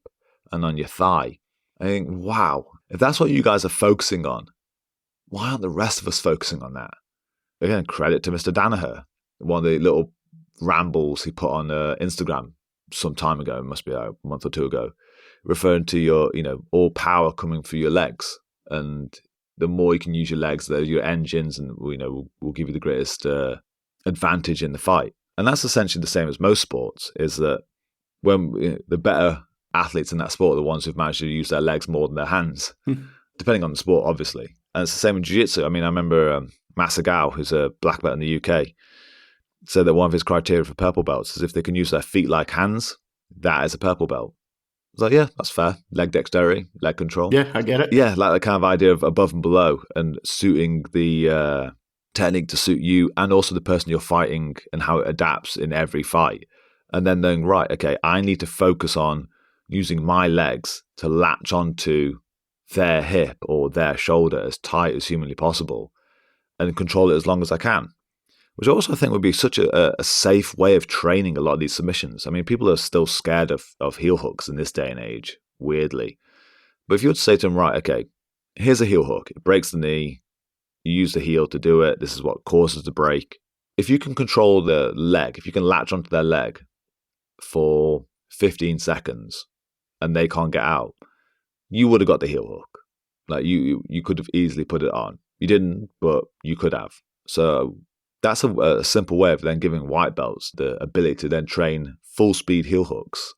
and on your thigh. I think, wow, if that's what you guys are focusing on, why aren't the rest of us focusing on that? Again, credit to Mr. Danaher, one of the little rambles he put on Instagram some time ago, it must be a month or two ago, referring to your, all power coming through your legs. And the more you can use your legs, they're your engines, and will give you the greatest advantage in the fight. And that's essentially the same as most sports, is that when the better athletes in that sport are the ones who've managed to use their legs more than their hands, depending on the sport, obviously. And it's the same in Jiu-Jitsu. I mean, I remember Masagao, who's a black belt in the UK, said that one of his criteria for purple belts is if they can use their feet like hands, that is a purple belt. I was like, yeah, that's fair. Leg dexterity, leg control. Yeah, I get it. Yeah, like the kind of idea of above and below and suiting the technique to suit you and also the person you're fighting and how it adapts in every fight. And then knowing, right, okay, I need to focus on using my legs to latch onto their hip or their shoulder as tight as humanly possible and control it as long as I can. Which I also think would be such a safe way of training a lot of these submissions. I mean, people are still scared of heel hooks in this day and age, weirdly. But if you were to say to them, right, okay, here's a heel hook. It breaks the knee. You use the heel to do it. This is what causes the break. If you can control the leg, if you can latch onto their leg for 15 seconds and they can't get out, you would have got the heel hook. Like you could have easily put it on. You didn't, but you could have. So that's a simple way of then giving white belts the ability to then train full speed heel hooks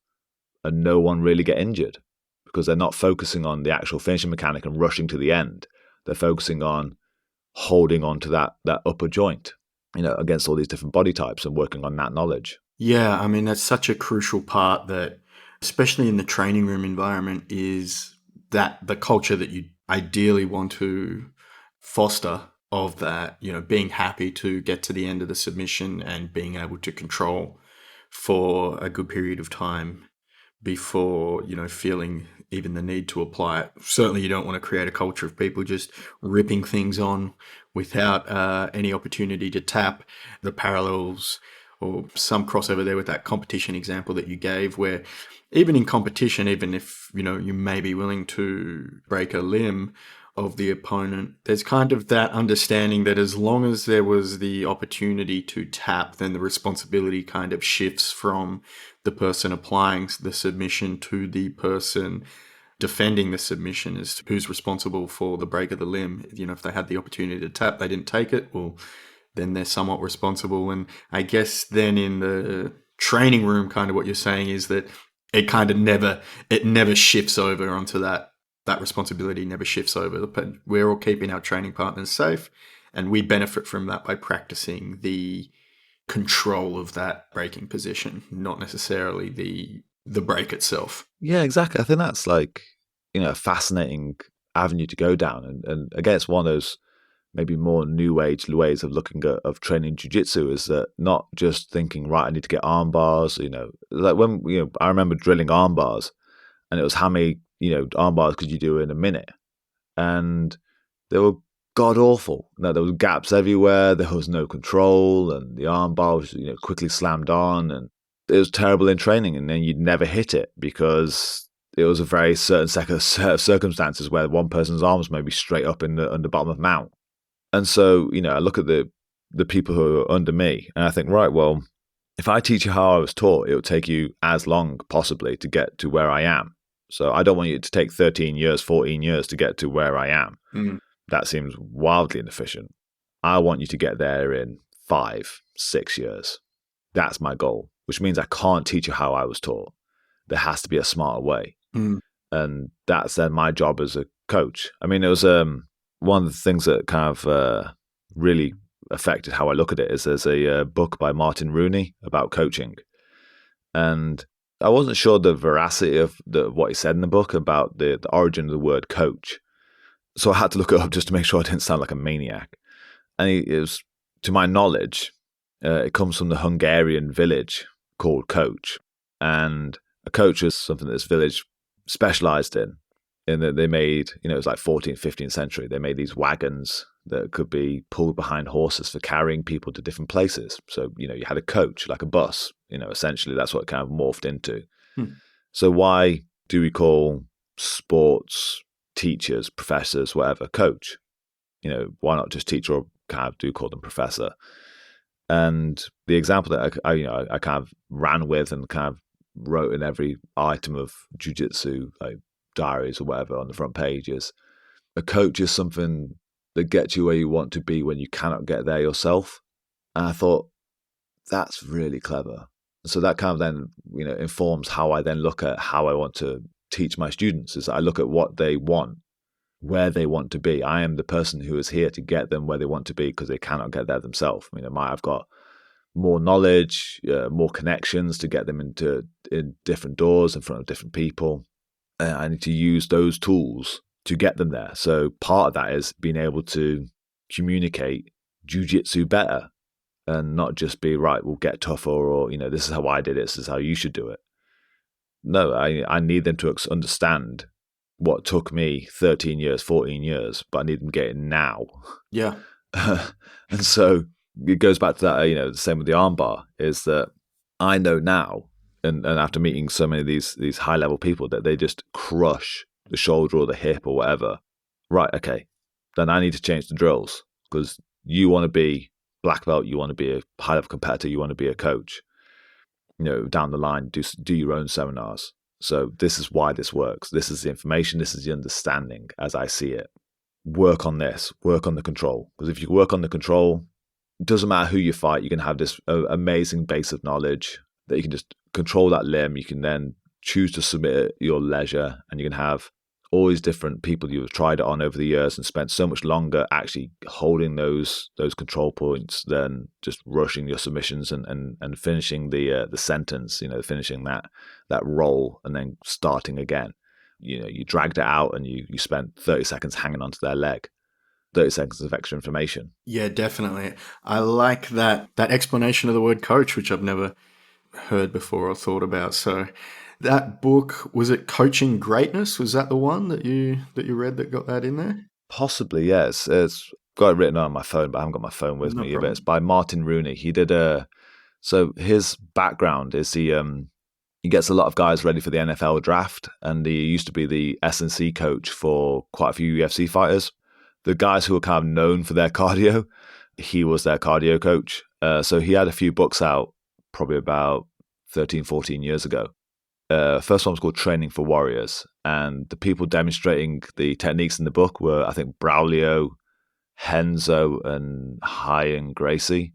and no one really get injured because they're not focusing on the actual finishing mechanic and rushing to the end. They're focusing on holding on to that upper joint, against all these different body types and working on that knowledge. Yeah, I mean, that's such a crucial part that, especially in the training room environment, is that the culture that you ideally want to foster of that, being happy to get to the end of the submission and being able to control for a good period of time before, feeling even the need to apply it. Certainly you don't want to create a culture of people just ripping things on without any opportunity to tap. The parallels or some crossover there with that competition example that you gave, where even in competition, even if, you may be willing to break a limb of the opponent, there's kind of that understanding that as long as there was the opportunity to tap, then the responsibility kind of shifts from the person applying the submission to the person defending the submission as to who's responsible for the break of the limb. If they had the opportunity to tap, they didn't take it, well, then they're somewhat responsible. And I guess then in the training room, kind of what you're saying is that it kind of never shifts over onto that responsibility never shifts over. But we're all keeping our training partners safe, and we benefit from that by practicing the control of that breaking position, not necessarily the break itself. Yeah, exactly. I think that's like, a fascinating avenue to go down. And again, it's one of those maybe more new age ways of looking of training jiu-jitsu, is that not just thinking, right, I need to get arm bars, like when, I remember drilling arm bars and it was how many, arm bars could you do in a minute? And they were god awful. There were gaps everywhere. There was no control, and the arm bar was, quickly slammed on, and it was terrible in training. And then you'd never hit it because it was a very certain set of circumstances where one person's arms may be straight up in the bottom of mount. And so, I look at the people who are under me, and I think, right, well, if I teach you how I was taught, it will take you as long possibly to get to where I am. So I don't want you to take 13 years, 14 years to get to where I am. Mm. That seems wildly inefficient. I want you to get there in 5, 6 years. That's my goal, which means I can't teach you how I was taught. There has to be a smarter way. Mm. And that's then my job as a coach. I mean, it was one of the things that kind of really affected how I look at it is there's a book by Martin Rooney about coaching. And I wasn't sure the veracity of what he said in the book about the origin of the word coach. So I had to look it up just to make sure I didn't sound like a maniac. And it was, to my knowledge, it comes from the Hungarian village called coach. And a coach is something that this village specialized in that they made, it was like 14th, 15th century. They made these wagons that could be pulled behind horses for carrying people to different places. So, you had a coach, like a bus, essentially that's what it kind of morphed into. So why do we call sports teachers, professors, whatever, coach? Why not just teacher, or kind of do call them professor? And the example that I kind of ran with and kind of wrote in every item of Jiu-Jitsu, like diaries or whatever on the front page, is a coach is something that gets you where you want to be when you cannot get there yourself. And I thought, that's really clever. So that kind of then, informs how I then look at how I want to teach my students, is I look at what they want, where they want to be. I am the person who is here to get them where they want to be because they cannot get there themselves. I've got more knowledge, more connections to get them in different doors in front of different people. I need to use those tools to get them there. So part of that is being able to communicate Jiu-Jitsu better and not just be, right, we'll get tougher, or, this is how I did it, this is how you should do it. No, I need them to understand what took me 13 years, 14 years, but I need them to get it now. Yeah. And so it goes back to that, the same with the armbar, is that I know now, and after meeting so many of these high-level people, that they just crush the shoulder or the hip or whatever. Right, okay, then I need to change the drills, because you want to be black belt, you want to be a high-level competitor, you want to be a coach. Down the line, do your own seminars. So this is why this works. This is the information, this is the understanding as I see it. Work on this, work on the control. Because if you work on the control, it doesn't matter who you fight, you can have this amazing base of knowledge that you can just control that limb. You can then choose to submit at your leisure, and you can have all these different people you've tried it on over the years and spent so much longer actually holding those control points than just rushing your submissions and finishing the sentence, finishing that roll and then starting again. You dragged it out and you spent 30 seconds hanging onto their leg. 30 seconds of extra information. Yeah, definitely. I like that explanation of the word coach, which I've never heard before or thought about. So that book, was it Coaching Greatness? Was that the one that you read that got that in there? Possibly, yes. It's got it written on my phone, but I haven't got my phone with me. But it's by Martin Rooney. He did so his background is he gets a lot of guys ready for the NFL draft, and he used to be the S&C coach for quite a few UFC fighters. The guys who are kind of known for their cardio, he was their cardio coach. So he had a few books out probably about 13, 14 years ago. First one was called Training for Warriors. And the people demonstrating the techniques in the book were, I think, Braulio, Henzo, and High Gracie.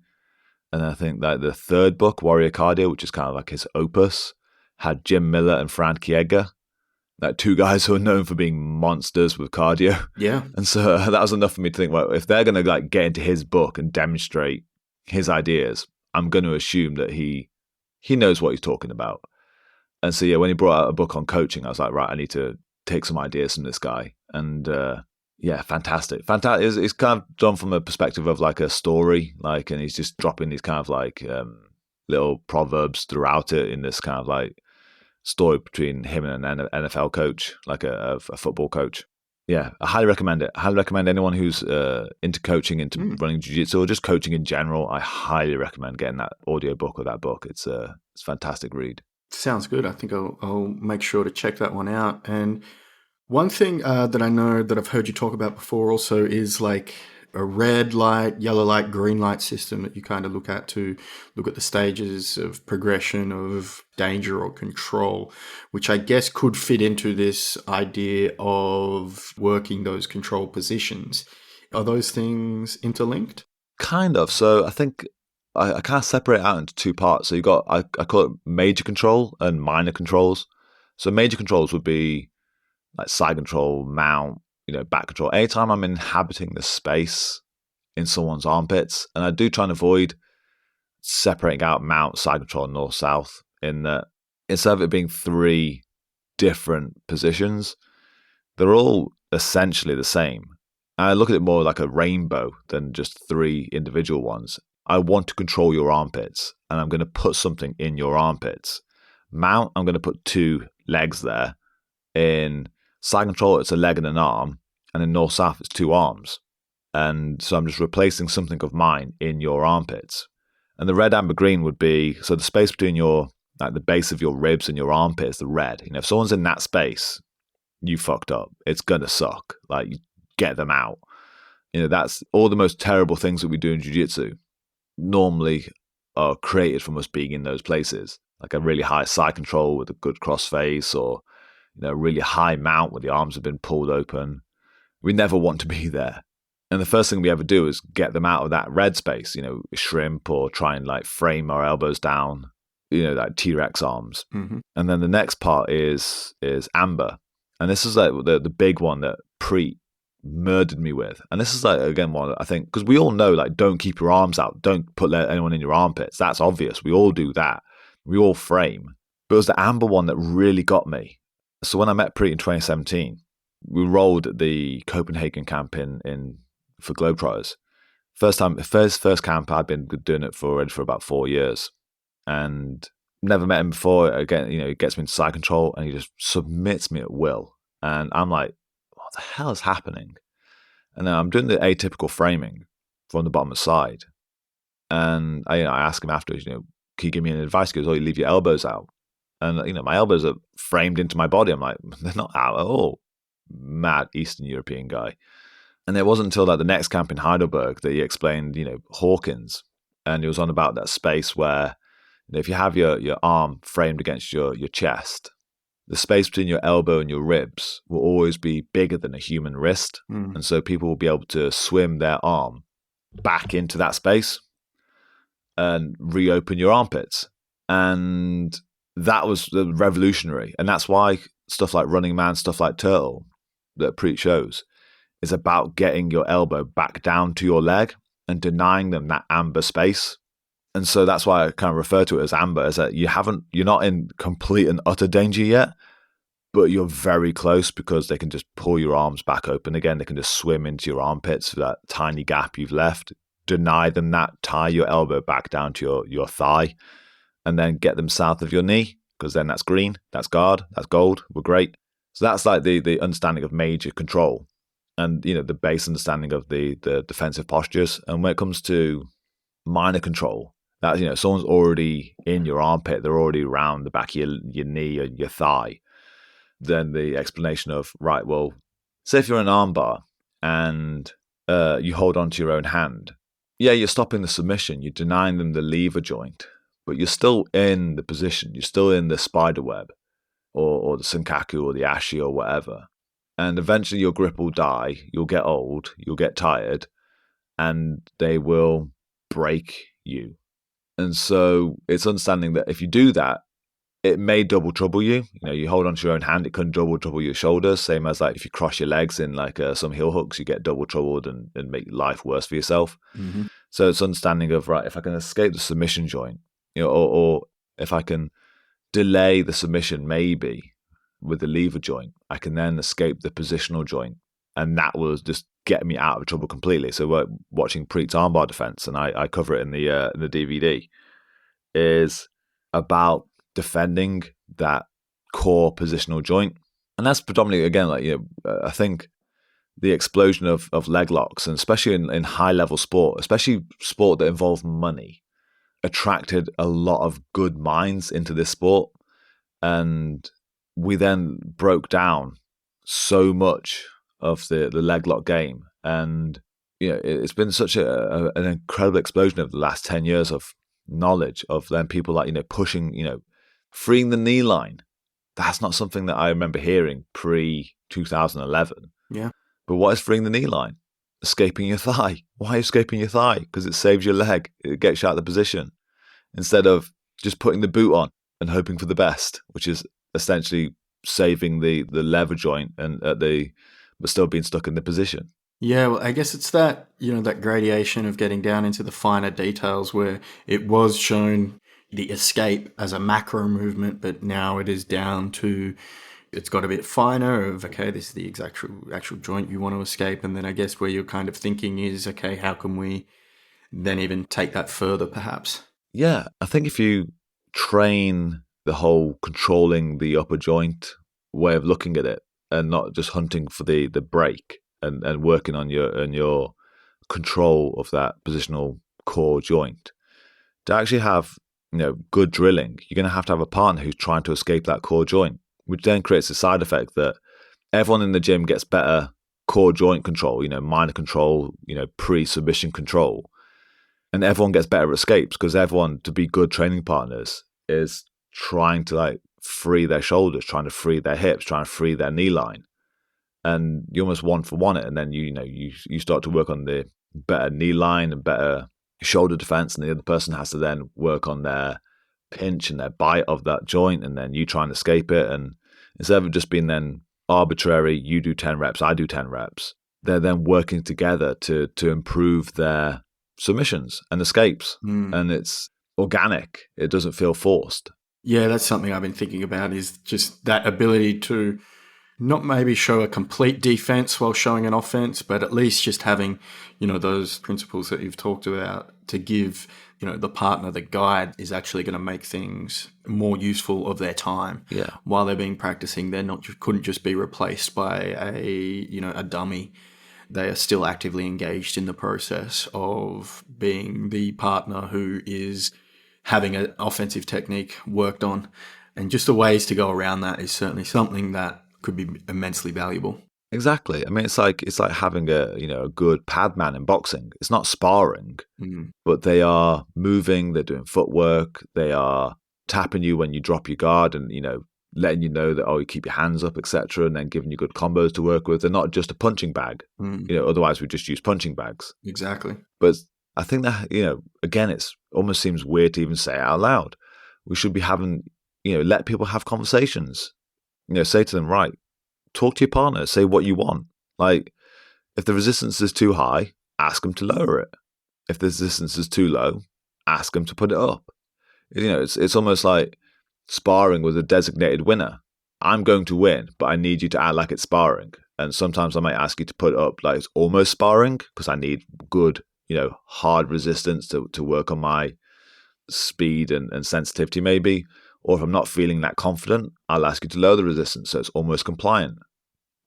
And I think that the third book, Warrior Cardio, which is kind of like his opus, had Jim Miller and Frank Yeager. Like two guys who are known for being monsters with cardio. Yeah. And so that was enough for me to think, well, if they're going to get into his book and demonstrate his ideas, I'm going to assume that he knows what he's talking about. And so, when he brought out a book on coaching, I was like, right, I need to take some ideas from this guy. And fantastic. Fantastic. It's kind of done from a perspective of like a story, and he's just dropping these kind of like little proverbs throughout it in this kind of like story between him and an NFL coach, like a football coach. Yeah, I highly recommend it. I highly recommend anyone who's into coaching, into running jiu-jitsu, or just coaching in general. I highly recommend getting that audio book or that book. It's a fantastic read. Sounds good. I think I'll make sure to check that one out. And one thing that I know that I've heard you talk about before also is like a red light, yellow light, green light system that you kind of look at to look at the stages of progression of danger or control, which I guess could fit into this idea of working those control positions. Are those things interlinked? Kind of. So I think I kind of separate it out into two parts. So you got, I call it major control and minor controls. So major controls would be like side control, mount, back control. Anytime I'm inhabiting the space in someone's armpits, and I do try and avoid separating out mount, side control, north, south, in that instead of it being three different positions, they're all essentially the same. I look at it more like a rainbow than just three individual ones. I want to control your armpits, and I'm going to put something in your armpits. Mount, I'm going to put two legs there. In side control, it's a leg and an arm, and in north-south, it's two arms. And so I'm just replacing something of mine in your armpits. And the red, amber, green would be, so the space between the base of your ribs and your armpit is the red. If someone's in that space, you fucked up. It's going to suck. You get them out. That's all the most terrible things that we do in jiu-jitsu normally are created from us being in those places. Like a really high side control with a good cross face, or really high mount where the arms have been pulled open. We never want to be there. And the first thing we ever do is get them out of that red space, shrimp, or try and frame our elbows down, like T-Rex arms. Mm-hmm. And then the next part is amber. And this is the big one that Preet murdered me with. And this is again one I think, because we all know don't keep your arms out, don't put anyone in your armpits. That's obvious. We all do that. We all frame. But it was the amber one that really got me. So when I met Preet in 2017, we rolled at the Copenhagen camp for Globetrotters. First camp, I'd been doing it already for about 4 years, and never met him before. Again, he gets me into side control, and he just submits me at will. And I'm like, what the hell is happening? And then I'm doing the atypical framing from the bottom of the side, and I ask him afterwards, can you give me any advice? He goes, you leave your elbows out. And my elbows are framed into my body. I'm like, they're not out at all. Mad Eastern European guy. And it wasn't until the next camp in Heidelberg that he explained, Hawkins, and he was on about that space where if you have your arm framed against your chest, the space between your elbow and your ribs will always be bigger than a human wrist. Mm. And so people will be able to swim their arm back into that space and reopen your armpits. And that was revolutionary. And that's why stuff like Running Man, stuff like Turtle that Preet shows is about getting your elbow back down to your leg and denying them that amber space. And so that's why I kind of refer to it as amber, is that you're not in complete and utter danger yet, but you're very close, because they can just pull your arms back open again. They can just swim into your armpits for that tiny gap you've left, deny them that, tie your elbow back down to your thigh, and then get them south of your knee, because then that's green, that's guard, that's gold, we're great. So that's the understanding of major control, and the base understanding of the defensive postures. And when it comes to minor control, that someone's already in your armpit, they're already around the back of your knee or your thigh. Then the explanation of, right, well, say if you're in an armbar and you hold on to your own hand, yeah, you're stopping the submission, you're denying them the lever joint, but you're still in the position, you're still in the spider web or the Senkaku or the Ashi or whatever. And eventually your grip will die, you'll get old, you'll get tired, and they will break you. And so it's understanding that if you do that, it may double trouble you. You hold on to your own hand, it can double trouble your shoulders. Same as if you cross your legs in some heel hooks, you get double troubled and make life worse for yourself. Mm-hmm. So it's understanding of, right, if I can escape the submission joint, or if I can delay the submission maybe with the lever joint, I can then escape the positional joint, and that will just get me out of trouble completely. So we're watching Preet's armbar defense, and I cover it in the DVD, is about defending that core positional joint. And that's predominantly, again, I think the explosion of leg locks, and especially in high level sport, especially sport that involved money, attracted a lot of good minds into this sport. And we then broke down so much of the leg lock game, and it's been such an incredible explosion of the last 10 years of knowledge of then people like, pushing, freeing the knee line. That's not something that I remember hearing pre-2011. Yeah. But what is freeing the knee line? Escaping your thigh. Why are you escaping your thigh? Because it saves your leg. It gets you out of the position. Instead of just putting the boot on and hoping for the best, which is essentially saving the lever joint but still being stuck in the position. Yeah, well, I guess it's that, that gradation of getting down into the finer details where it was shown the escape as a macro movement, but now it is down to, it's got a bit finer of, okay, this is the actual joint you want to escape. And then I guess where you're kind of thinking is, okay, how can we then even take that further perhaps? Yeah, I think if you train the whole controlling the upper joint way of looking at it and not just hunting for the break and working on your control of that positional core joint, to actually have good drilling, you're going to have a partner who's trying to escape that core joint, which then creates a side effect that everyone in the gym gets better core joint control, minor control, pre-submission control, and everyone gets better escapes because everyone, to be good training partners, is trying to free their shoulders, trying to free their hips, trying to free their knee line. And you almost one for one it, and then you start to work on the better knee line and better shoulder defense, and the other person has to then work on their pinch and their bite of that joint, and then you try and escape it. And instead of just being then arbitrary, you do 10 reps, I do 10 reps, they're then working together to improve their submissions and escapes. And it's organic. It doesn't feel forced. Yeah, that's something I've been thinking about, is just that ability to not maybe show a complete defense while showing an offense, but at least just having, those principles that you've talked about to give, the partner the guide is actually going to make things more useful of their time. Yeah. While they're being practicing, couldn't just be replaced by a dummy. They are still actively engaged in the process of being the partner who is having an offensive technique worked on. And just the ways to go around that is certainly something that could be immensely valuable. Exactly. I mean, it's like having a good pad man in boxing. It's not sparring, but they are moving. They're doing footwork. They are tapping you when you drop your guard, and letting you know that you keep your hands up, etc., and then giving you good combos to work with. They're not just a punching bag. Otherwise we just use punching bags. Exactly. But I think that again, it's almost seems weird to even say it out loud. We should be having let people have conversations. Say to them, right, talk to your partner, say what you want. Like, if the resistance is too high, ask them to lower it. If the resistance is too low, ask them to put it up. It's almost like sparring with a designated winner. I'm going to win, but I need you to act like it's sparring. And sometimes I might ask you to put it up like it's almost sparring because I need good, hard resistance to work on my speed and sensitivity maybe. Or if I'm not feeling that confident, I'll ask you to lower the resistance so it's almost compliant.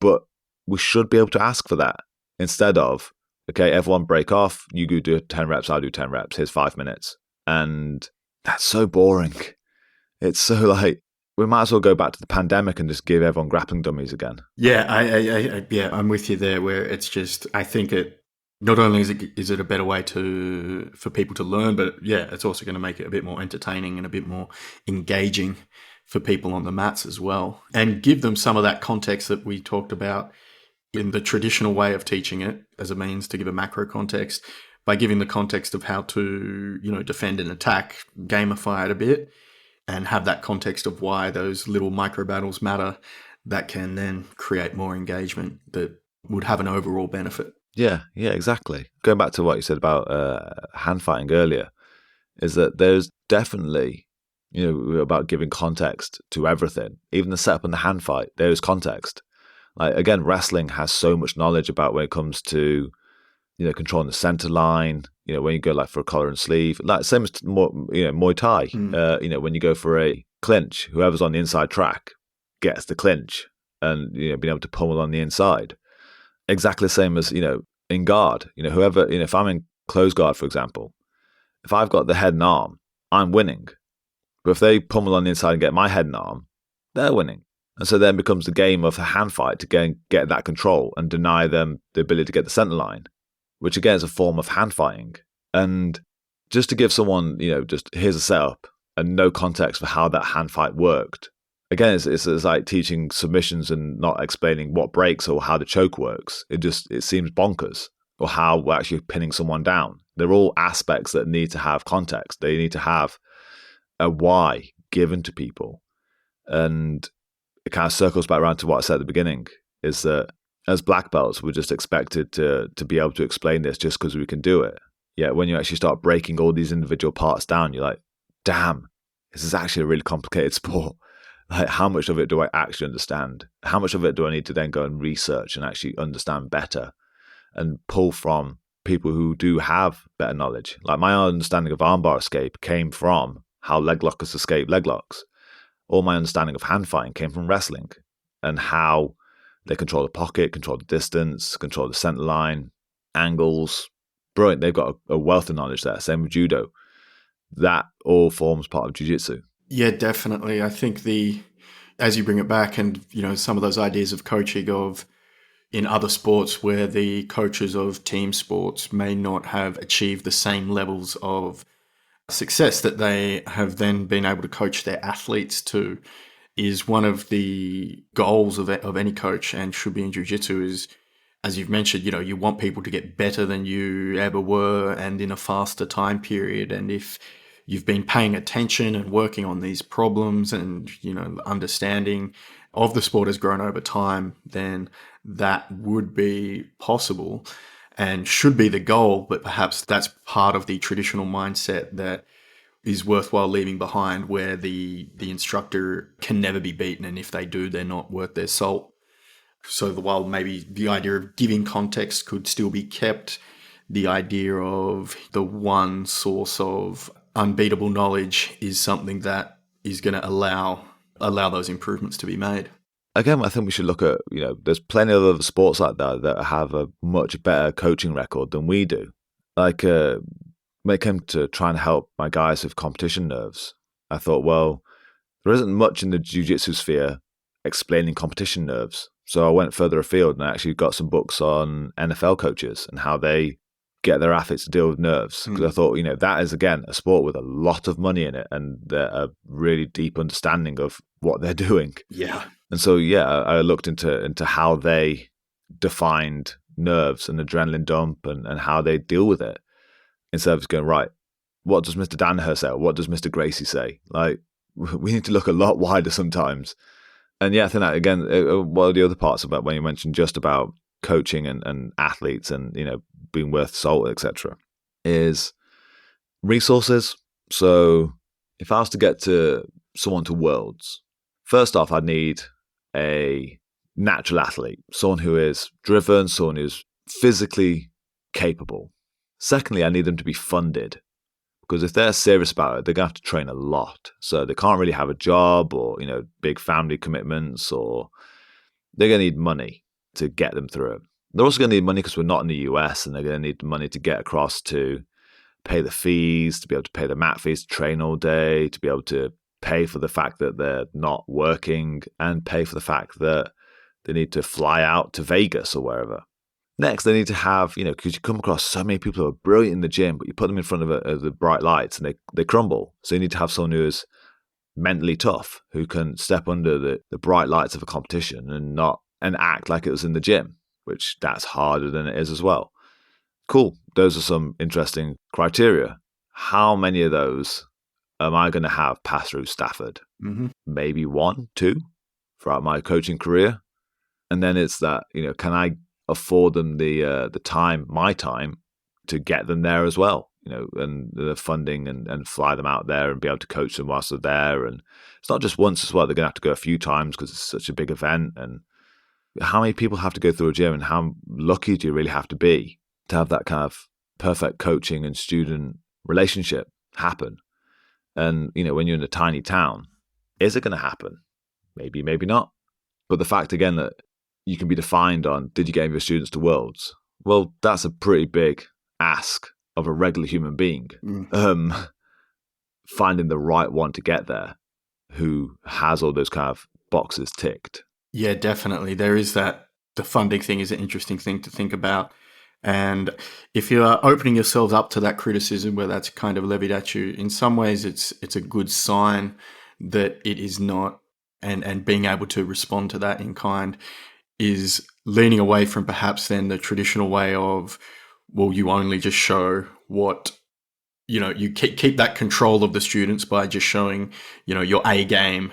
But we should be able to ask for that instead of, okay, everyone break off. You go do 10 reps, I'll do 10 reps. Here's 5 minutes. And that's so boring. It's so we might as well go back to the pandemic and just give everyone grappling dummies again. Yeah, I'm with you there, where it's just, I think it, not only is it a better way for people to learn, but yeah, it's also going to make it a bit more entertaining and a bit more engaging for people on the mats as well, and give them some of that context that we talked about in the traditional way of teaching it as a means to give a macro context, by giving the context of how to, defend and attack, gamify it a bit, and have that context of why those little micro battles matter. That can then create more engagement that would have an overall benefit. Yeah, exactly. Going back to what you said about hand fighting earlier, is that there's definitely, about giving context to everything. Even the setup and the hand fight, there is context. Like, again, wrestling has so much knowledge about when it comes to, controlling the center line, when you go for a collar and sleeve, same as Muay Thai, when you go for a clinch, whoever's on the inside track gets the clinch and, being able to pummel on the inside. Exactly the same as, in guard, whoever, if I'm in close guard, for example, if I've got the head and arm, I'm winning. But if they pummel on the inside and get my head and arm, they're winning. And so then becomes the game of a hand fight to get that control and deny them the ability to get the center line, which again is a form of hand fighting. And just to give someone, just here's a setup and no context for how that hand fight worked. Again, it's like teaching submissions and not explaining what breaks or how the choke works. It seems bonkers, or how we're actually pinning someone down. They're all aspects that need to have context. They need to have a why given to people. And it kind of circles back around to what I said at the beginning, is that as black belts, we're just expected to be able to explain this just because we can do it. Yet when you actually start breaking all these individual parts down, you're like, damn, this is actually a really complicated sport. Like, how much of it do I actually understand? How much of it do I need to then go and research and actually understand better and pull from people who do have better knowledge? Like, my understanding of armbar escape came from how leg lockers escape leg locks. All my understanding of hand fighting came from wrestling and how they control the pocket, control the distance, control the center line, angles. Brilliant. They've got a wealth of knowledge there. Same with judo. That all forms part of jiu-jitsu. Yeah, definitely. I think as you bring it back, and some of those ideas of coaching of in other sports where the coaches of team sports may not have achieved the same levels of success that they have then been able to coach their athletes to, is one of the goals of any coach, and should be in jiu-jitsu, is, as you've mentioned, you want people to get better than you ever were and in a faster time period. And if you've been paying attention and working on these problems and, understanding of the sport has grown over time, then that would be possible and should be the goal. But perhaps that's part of the traditional mindset that is worthwhile leaving behind, where the instructor can never be beaten, and if they do, they're not worth their salt. So while maybe the idea of giving context could still be kept, the idea of the one source of unbeatable knowledge is something that is going to allow those improvements to be made. Again, I think we should look at, there's plenty of other sports like that have a much better coaching record than we do. Like, when it came to trying to help my guys with competition nerves, I thought, well, there isn't much in the jiu-jitsu sphere explaining competition nerves. So I went further afield and I actually got some books on NFL coaches and how they get their athletes to deal with nerves. Because I thought, that is, again, a sport with a lot of money in it and a really deep understanding of what they're doing. Yeah. And so, I looked into how they defined nerves and adrenaline dump and how they deal with it. Instead of just going, right, what does Mr. Danaher say? Or what does Mr. Gracie say? Like, we need to look a lot wider sometimes. And I think that, again, one of the other parts about when you mentioned just about coaching and athletes and, being worth salt, etc., is resources. So if I was to get someone to Worlds, first off, I'd need a natural athlete, someone who is driven, someone who's physically capable. Secondly, I need them to be funded, because if they're serious about it, they're going to have to train a lot. So they can't really have a job or, big family commitments, or they're going to need money to get them through it. They're also going to need money because we're not in the US, and they're going to need money to get across to pay the fees, to be able to pay the mat fees, to train all day, to be able to pay for the fact that they're not working, and pay for the fact that they need to fly out to Vegas or wherever. Next, they need to have, because you come across so many people who are brilliant in the gym, but you put them in front of the bright lights and they crumble. So you need to have someone who is mentally tough, who can step under the bright lights of a competition and act like it was in the gym, which that's harder than it is as well. Cool. Those are some interesting criteria. How many of those am I going to have pass through Stafford? Mm-hmm. Maybe 1, 2 throughout my coaching career. And then it's that, can I afford them my time to get them there as well, and the funding and fly them out there and be able to coach them whilst they're there. And it's not just once as well. They're going to have to go a few times because it's such a big event. And how many people have to go through a gym, and how lucky do you really have to be to have that kind of perfect coaching and student relationship happen? And, when you're in a tiny town, is it going to happen? Maybe, maybe not. But the fact, again, that you can be defined on, did you get your students to Worlds? Well, that's a pretty big ask of a regular human being. Finding the right one to get there who has all those kind of boxes ticked. Yeah, definitely. There is that. The funding thing is an interesting thing to think about. And if you are opening yourselves up to that criticism where that's kind of levied at you, in some ways it's a good sign that it is not, and being able to respond to that in kind is leaning away from perhaps then the traditional way of, well, you only just show what, you keep that control of the students by just showing, your A game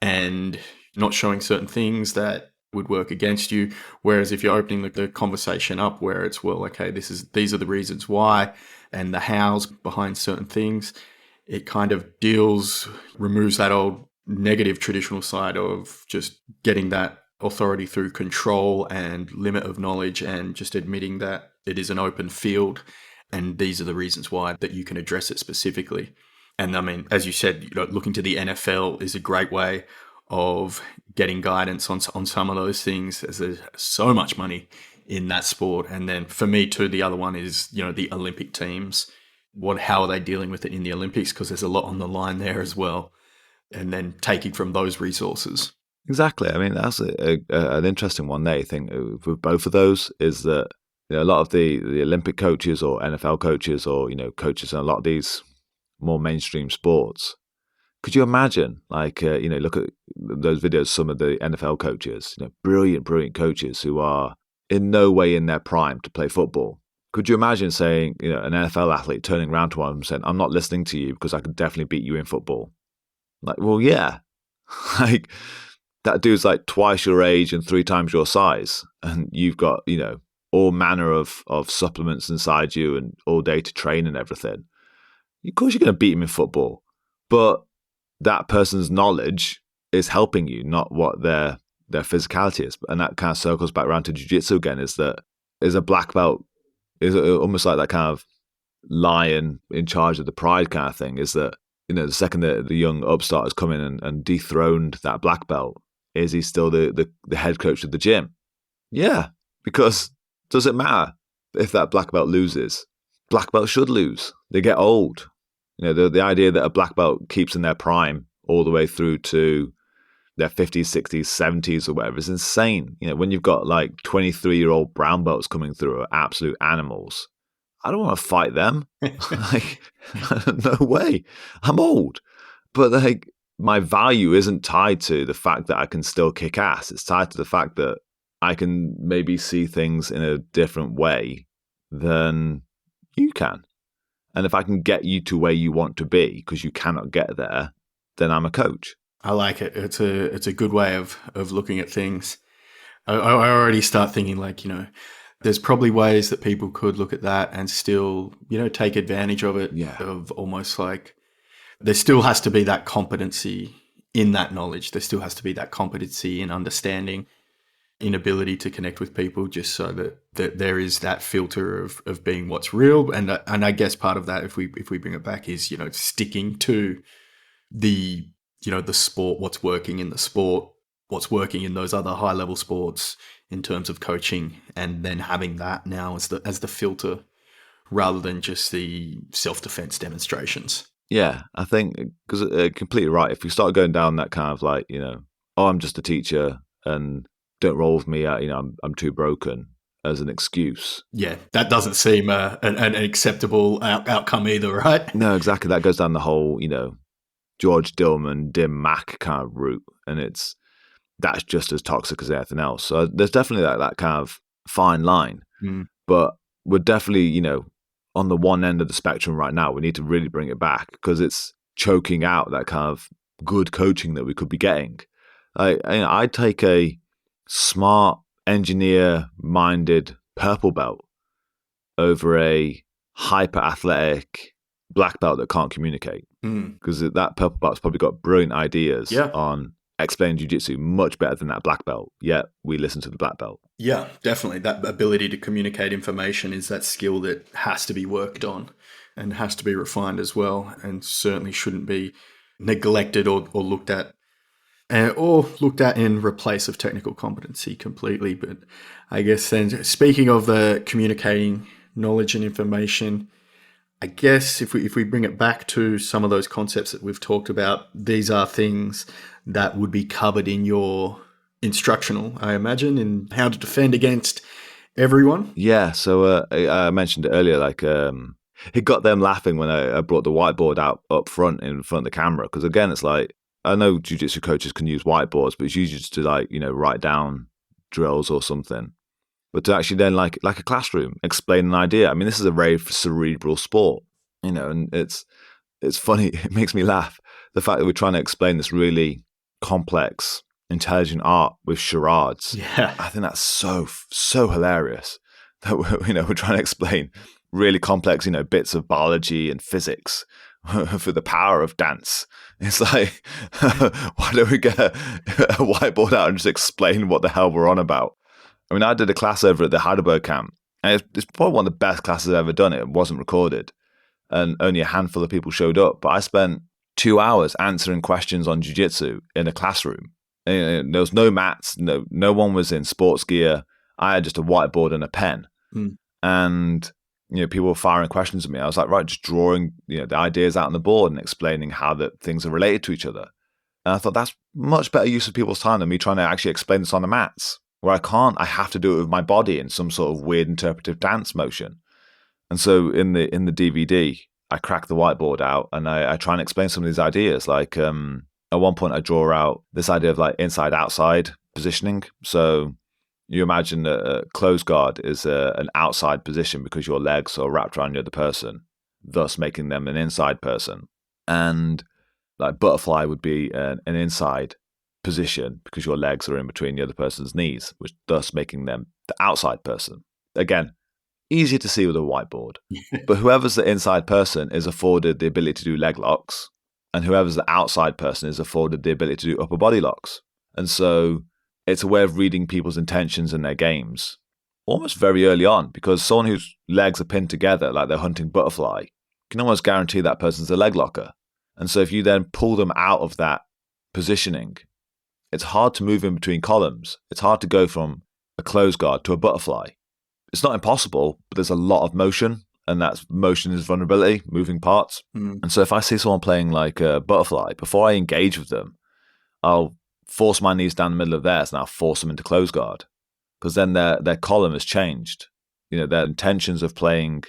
and not showing certain things that would work against you. Whereas if you're opening the conversation up where it's, well, okay, these are the reasons why and the hows behind certain things, it kind of removes that old negative traditional side of just getting that authority through control and limit of knowledge, and just admitting that it is an open field and these are the reasons why, that you can address it specifically. And I mean, as you said, looking to the NFL is a great way of getting guidance on some of those things, as there's so much money in that sport. And then for me too, the other one is, the Olympic teams. How are they dealing with it in the Olympics? Because there's a lot on the line there as well. And then taking from those resources. Exactly. I mean, that's an interesting one there. I think with both of those is that a lot of the Olympic coaches or NFL coaches or, coaches in a lot of these more mainstream sports, could you imagine, like, look at those videos, some of the NFL coaches, brilliant coaches who are in no way in their prime to play football. Could you imagine saying, an NFL athlete turning around to one of them saying, I'm not listening to you because I could definitely beat you in football? Like, well, yeah. Like, that dude's like twice your age and 3 times your size. And you've got, all manner of supplements inside you and all day to train and everything. Of course you're going to beat him in football. But that person's knowledge is helping you, not what their physicality is. And that kind of circles back around to jiu-jitsu again, is a black belt, is almost like that kind of lion in charge of the pride kind of thing, is that, the second that the young upstart has come in and dethroned that black belt, is he still the head coach of the gym? Yeah, because does it matter if that black belt loses? Black belt should lose. They get old. The idea that a black belt keeps in their prime all the way through to their 50s, 60s, 70s or whatever is insane. When you've got like 23-year-old brown belts coming through are absolute animals. I don't want to fight them. Like, no way. I'm old. But like, my value isn't tied to the fact that I can still kick ass. It's tied to the fact that I can maybe see things in a different way than you can. And if I can get you to where you want to be because you cannot get there, then I'm a coach. I like it. It's a good way of looking at things. I already start thinking like, there's probably ways that people could look at that and still, take advantage of it. Yeah. Of almost like, there still has to be that competency in that knowledge. There still has to be that competency in understanding, in ability to connect with people, just so that there is that filter of being what's real. And I guess part of that, if we bring it back, is, sticking to the sport, what's working in the sport, what's working in those other high level sports in terms of coaching, and then having that now as the filter rather than just the self-defense demonstrations. Yeah, I think, because completely right. If we start going down that kind of like, I'm just a teacher and don't roll with me, I'm too broken as an excuse. Yeah, that doesn't seem an acceptable outcome either, right? No, exactly. That goes down the whole, George Dillman, Dim Mac kind of route. And that's just as toxic as anything else. So there's definitely that kind of fine line. But we're definitely, on the one end of the spectrum right now. We need to really bring it back because it's choking out that kind of good coaching that we could be getting. I'd take a smart, engineer-minded purple belt over a hyper-athletic black belt that can't communicate. Because that purple belt's probably got brilliant ideas on explaining jiu-jitsu much better than that black belt, yet we listen to the black belt. Yeah, definitely. That ability to communicate information is that skill that has to be worked on and has to be refined as well, and certainly shouldn't be neglected or looked at in replace of technical competency completely. But I guess then, speaking of the communicating knowledge and information, I guess if we bring it back to some of those concepts that we've talked about, these are things that would be covered in your instructional, I imagine, in how to defend against everyone? Yeah, so I mentioned it earlier, like it got them laughing when I brought the whiteboard out up front in front of the camera. Because again, it's like, I know jiu-jitsu coaches can use whiteboards, but it's usually just to like, write down drills or something. But to actually then like a classroom, explain an idea. I mean, this is a very cerebral sport, and it's funny. It makes me laugh. The fact that we're trying to explain this really complex, intelligent art with charades. Yeah. I think that's so hilarious that we're trying to explain really complex, bits of biology and physics for the power of dance. It's like, why don't we get a whiteboard out and just explain what the hell we're on about? I mean, I did a class over at the Heidelberg camp, and it's probably one of the best classes I've ever done. It wasn't recorded, and only a handful of people showed up. But I spent 2 hours answering questions on jiu-jitsu in a classroom. And there was no mats, no one was in sports gear. I had just a whiteboard and a pen, and people were firing questions at me. I was like, right, just drawing the ideas out on the board and explaining how that things are related to each other. And I thought that's much better use of people's time than me trying to actually explain this on the mats, where I have to do it with my body in some sort of weird interpretive dance motion. And so in the DVD, I crack the whiteboard out and I try and explain some of these ideas. Like at one point, I draw out this idea of like inside-outside positioning. So you imagine a closed guard is an outside position because your legs are wrapped around the other person, thus making them an inside person. And like butterfly would be an inside position because your legs are in between the other person's knees, which thus making them the outside person. Again, easier to see with a whiteboard. But whoever's the inside person is afforded the ability to do leg locks, and whoever's the outside person is afforded the ability to do upper body locks. And so it's a way of reading people's intentions in their games almost very early on, because someone whose legs are pinned together like they're hunting butterfly can almost guarantee that person's a leg locker. And so if you then pull them out of that positioning, it's hard to move in between columns. It's hard to go from a closed guard to a butterfly. It's not impossible, but there's a lot of motion, and that motion is vulnerability, moving parts. And so if I see someone playing like a butterfly, before I engage with them, I'll force my knees down the middle of theirs and I'll force them into closed guard, because then their column has changed. Their intentions of playing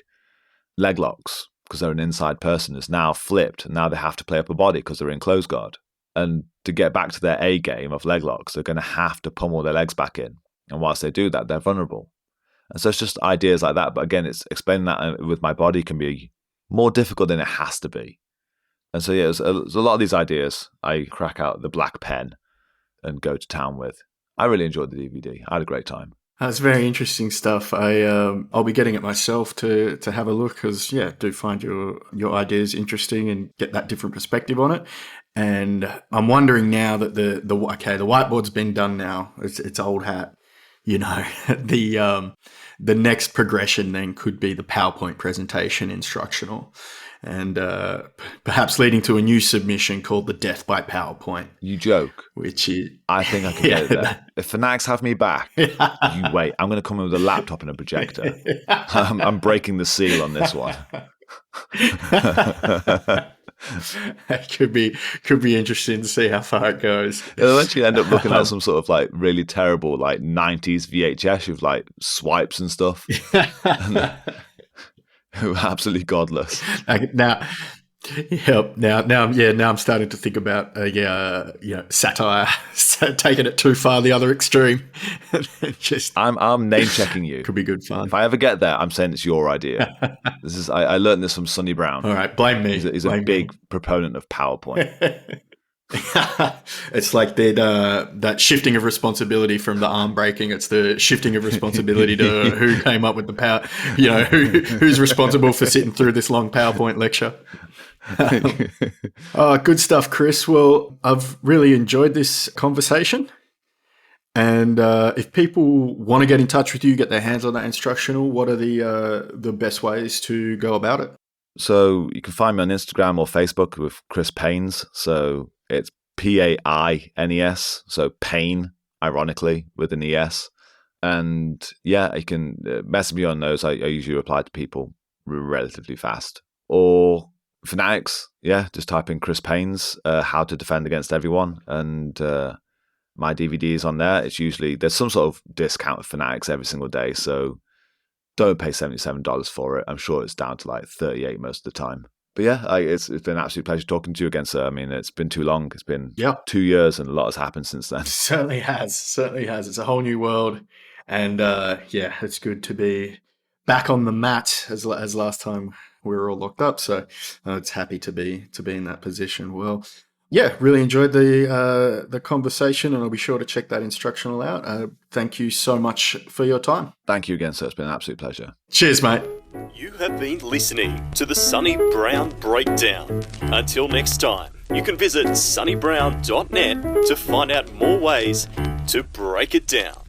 leg locks because they're an inside person is now flipped, and now they have to play upper body because they're in closed guard. And to get back to their A game of leg locks, they're going to have to pummel their legs back in. And whilst they do that, they're vulnerable. And so it's just ideas like that. But again, it's explaining that with my body can be more difficult than it has to be. And so, yeah, there's a lot of these ideas I crack out the black pen and go to town with. I really enjoyed the DVD. I had a great time. That's very interesting stuff. I'll be getting it myself to have a look, because I do find your ideas interesting and get that different perspective on it. And I'm wondering now that the whiteboard's been done now. It's old hat. The next progression then could be the PowerPoint presentation instructional, and perhaps leading to a new submission called the Death by PowerPoint. You joke. Which is... I think I can get it there. If Fanatics have me back, you wait. I'm going to come in with a laptop and a projector. I'm breaking the seal on this one. It could be interesting to see how far it goes. It'll eventually end up looking like some sort of like really terrible like 90s VHS with like swipes and stuff. Absolutely godless. Now I'm starting to think about satire, taking it too far the other extreme. I'm name checking you. Could be good fun. If I ever get there, I'm saying it's your idea. I learned this from Sonny Brown. All right, blame me. He's a big proponent of PowerPoint. It's like that shifting of responsibility from the arm breaking. It's the shifting of responsibility to who came up with the power. Who's responsible for sitting through this long PowerPoint lecture. Good stuff, Chris. Well, I've really enjoyed this conversation. And if people want to get in touch with you, get their hands on that instructional, what are the best ways to go about it? So you can find me on Instagram or Facebook with Chris Paines. So it's Paines. So Paine, ironically, with an ES. And yeah, you can message me on those. I usually reply to people relatively fast. Or Fanatics, just type in Chris Paines, how to defend against everyone. And my DVDs on there. It's usually, there's some sort of discount with Fanatics every single day, so don't pay $77 for it. I'm sure it's down to like 38 most of the time. But yeah, it's been an absolute pleasure talking to you again, sir. I mean, it's been too long. It's been 2 years and a lot has happened since then. Certainly has. It's a whole new world. And it's good to be back on the mat as last time we were all locked up. So it's happy to be in that position. Well, yeah, really enjoyed the conversation, and I'll be sure to check that instructional out. Thank you so much for your time. Thank you again, sir. It's been an absolute pleasure. Cheers, mate. You have been listening to the Sonny Brown Breakdown. Until next time, you can visit sonnybrown.net to find out more ways to break it down.